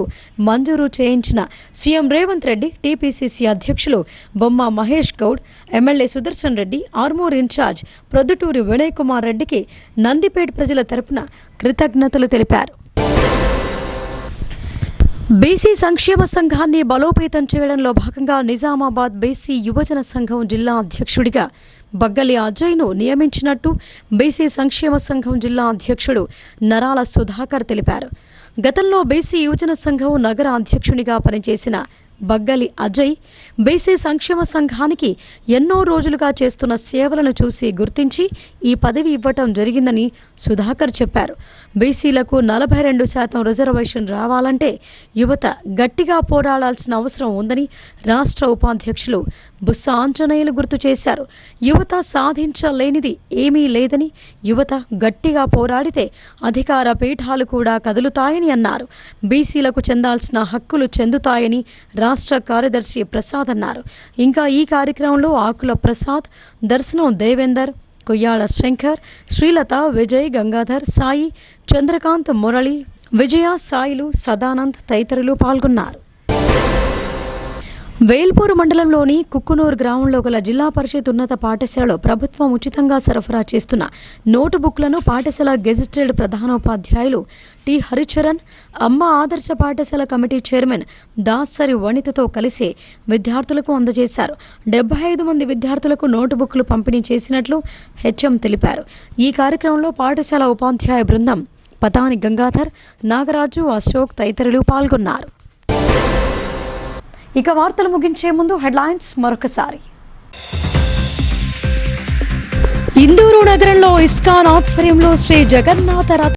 మంజూరు చేయించిన సీఎం రేవంత్ రెడ్డి, టీపీసీసీ అధ్యక్షులు బొమ్మ మహేష్ గౌడ్, ఎమ్మెల్యే సుదర్శన్ రెడ్డి, ఆర్మూర్ ఇన్ఛార్జ్ ప్రొద్దుటూరి వినయ్ కుమార్ రెడ్డికి నందిపేట ప్రజల తరపున కృతజ్ఞతలు తెలిపారు. బీసీ సంక్షేమ సంఘాన్ని బలోపేతం చేయడంలో భాగంగా నిజామాబాద్ బీసీ యువజన సంఘం జిల్లా అధ్యక్షుడిగా బగ్గలి అజయ్ను నియమించినట్టు బీసీ సంక్షేమ సంఘం జిల్లా అధ్యక్షుడు నరాల సుధాకర్ తెలిపారు. గతంలో బీసీ యువజన సంఘం నగర అధ్యక్షునిగా పనిచేసిన బగ్గలి అజయ్ బీసీ సంక్షేమ సంఘానికి ఎన్నో రోజులుగా చేస్తున్న సేవలను చూసి గుర్తించి ఈ పదవి ఇవ్వటం జరిగిందని సుధాకర్ చెప్పారు. బీసీలకు 42% రిజర్వేషన్ రావాలంటే యువత గట్టిగా పోరాడాల్సిన అవసరం ఉందని రాష్ట్ర ఉపాధ్యక్షులు బుస్స ఆంజనేయులు గుర్తు చేశారు. యువత సాధించలేనిది ఏమీ లేదని, యువత గట్టిగా పోరాడితే అధికార పీఠాలు కూడా కదులుతాయని అన్నారు. బీసీలకు చెందాల్సిన హక్కులు చెందుతాయని రాష్ట్ర కార్యదర్శి ప్రసాద్ అన్నారు. ఇంకా ఈ కార్యక్రమంలో ఆకుల ప్రసాద్, దర్శనం దేవేందర్, కొయ్యాళ శంకర్, శ్రీలత, విజయ్, గంగాధర్, సాయి, చంద్రకాంత్, మురళి, విజయ, సాయిలు, సదానంద్ తదితరులు పాల్గొన్నారు. వేల్పూరు మండలంలోని కుక్కునూరు గ్రామంలో గల జిల్లా పరిషత్ ఉన్నత పాఠశాలలో ప్రభుత్వం ఉచితంగా సరఫరా చేస్తున్న నోటు బుక్లను పాఠశాల గెజిటెడ్ ప్రధానోపాధ్యాయులు టి హరిచరణ్, అమ్మ ఆదర్శ పాఠశాల కమిటీ చైర్మన్ దాసరి వనితతో కలిసి విద్యార్థులకు అందజేశారు. 75 మంది విద్యార్థులకు నోటు బుక్లు పంపిణీ చేసినట్లు హెచ్ఎం తెలిపారు. ఈ కార్యక్రమంలో పాఠశాల ఉపాధ్యాయ బృందం పతాని గంగాధర్, నాగరాజు, అశోక్ తదితరులు పాల్గొన్నారు. ఇక వార్తలు ముగించే ముందు హెడ్లైన్స్ మరొకసారి. ఇందూరు నగరంలో ఇస్కాన్ ఆధ్వర్యంలో శ్రీ జగన్నాథ రథ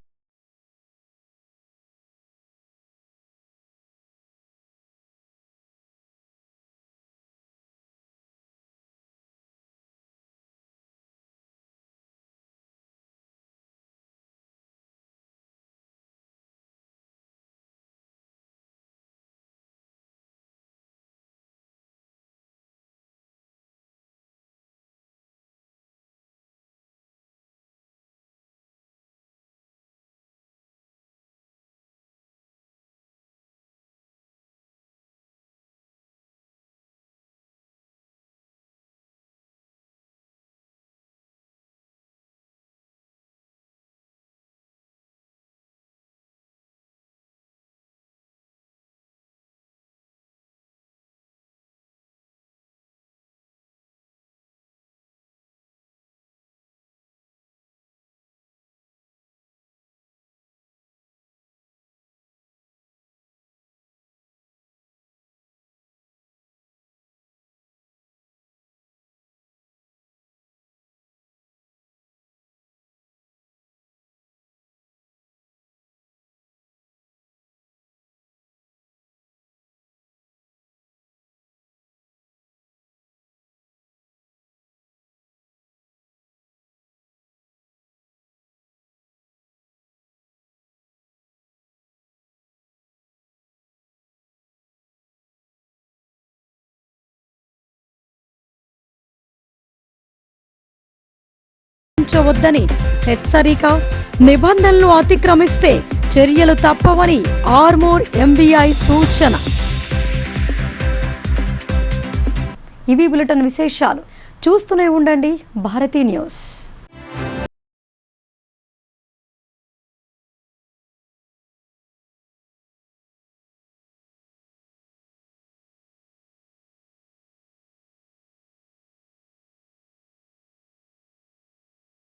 ఉంచవద్దని హెచ్చరిక. నిబంధనలు అతిక్రమిస్తే చర్యలు తప్పవని ఆర్మూర్ ఎంవీఐ సూచన. ఇవి బులెటిన్ విశేషాలు. చూస్తూనే ఉండండి భారతీ న్యూస్.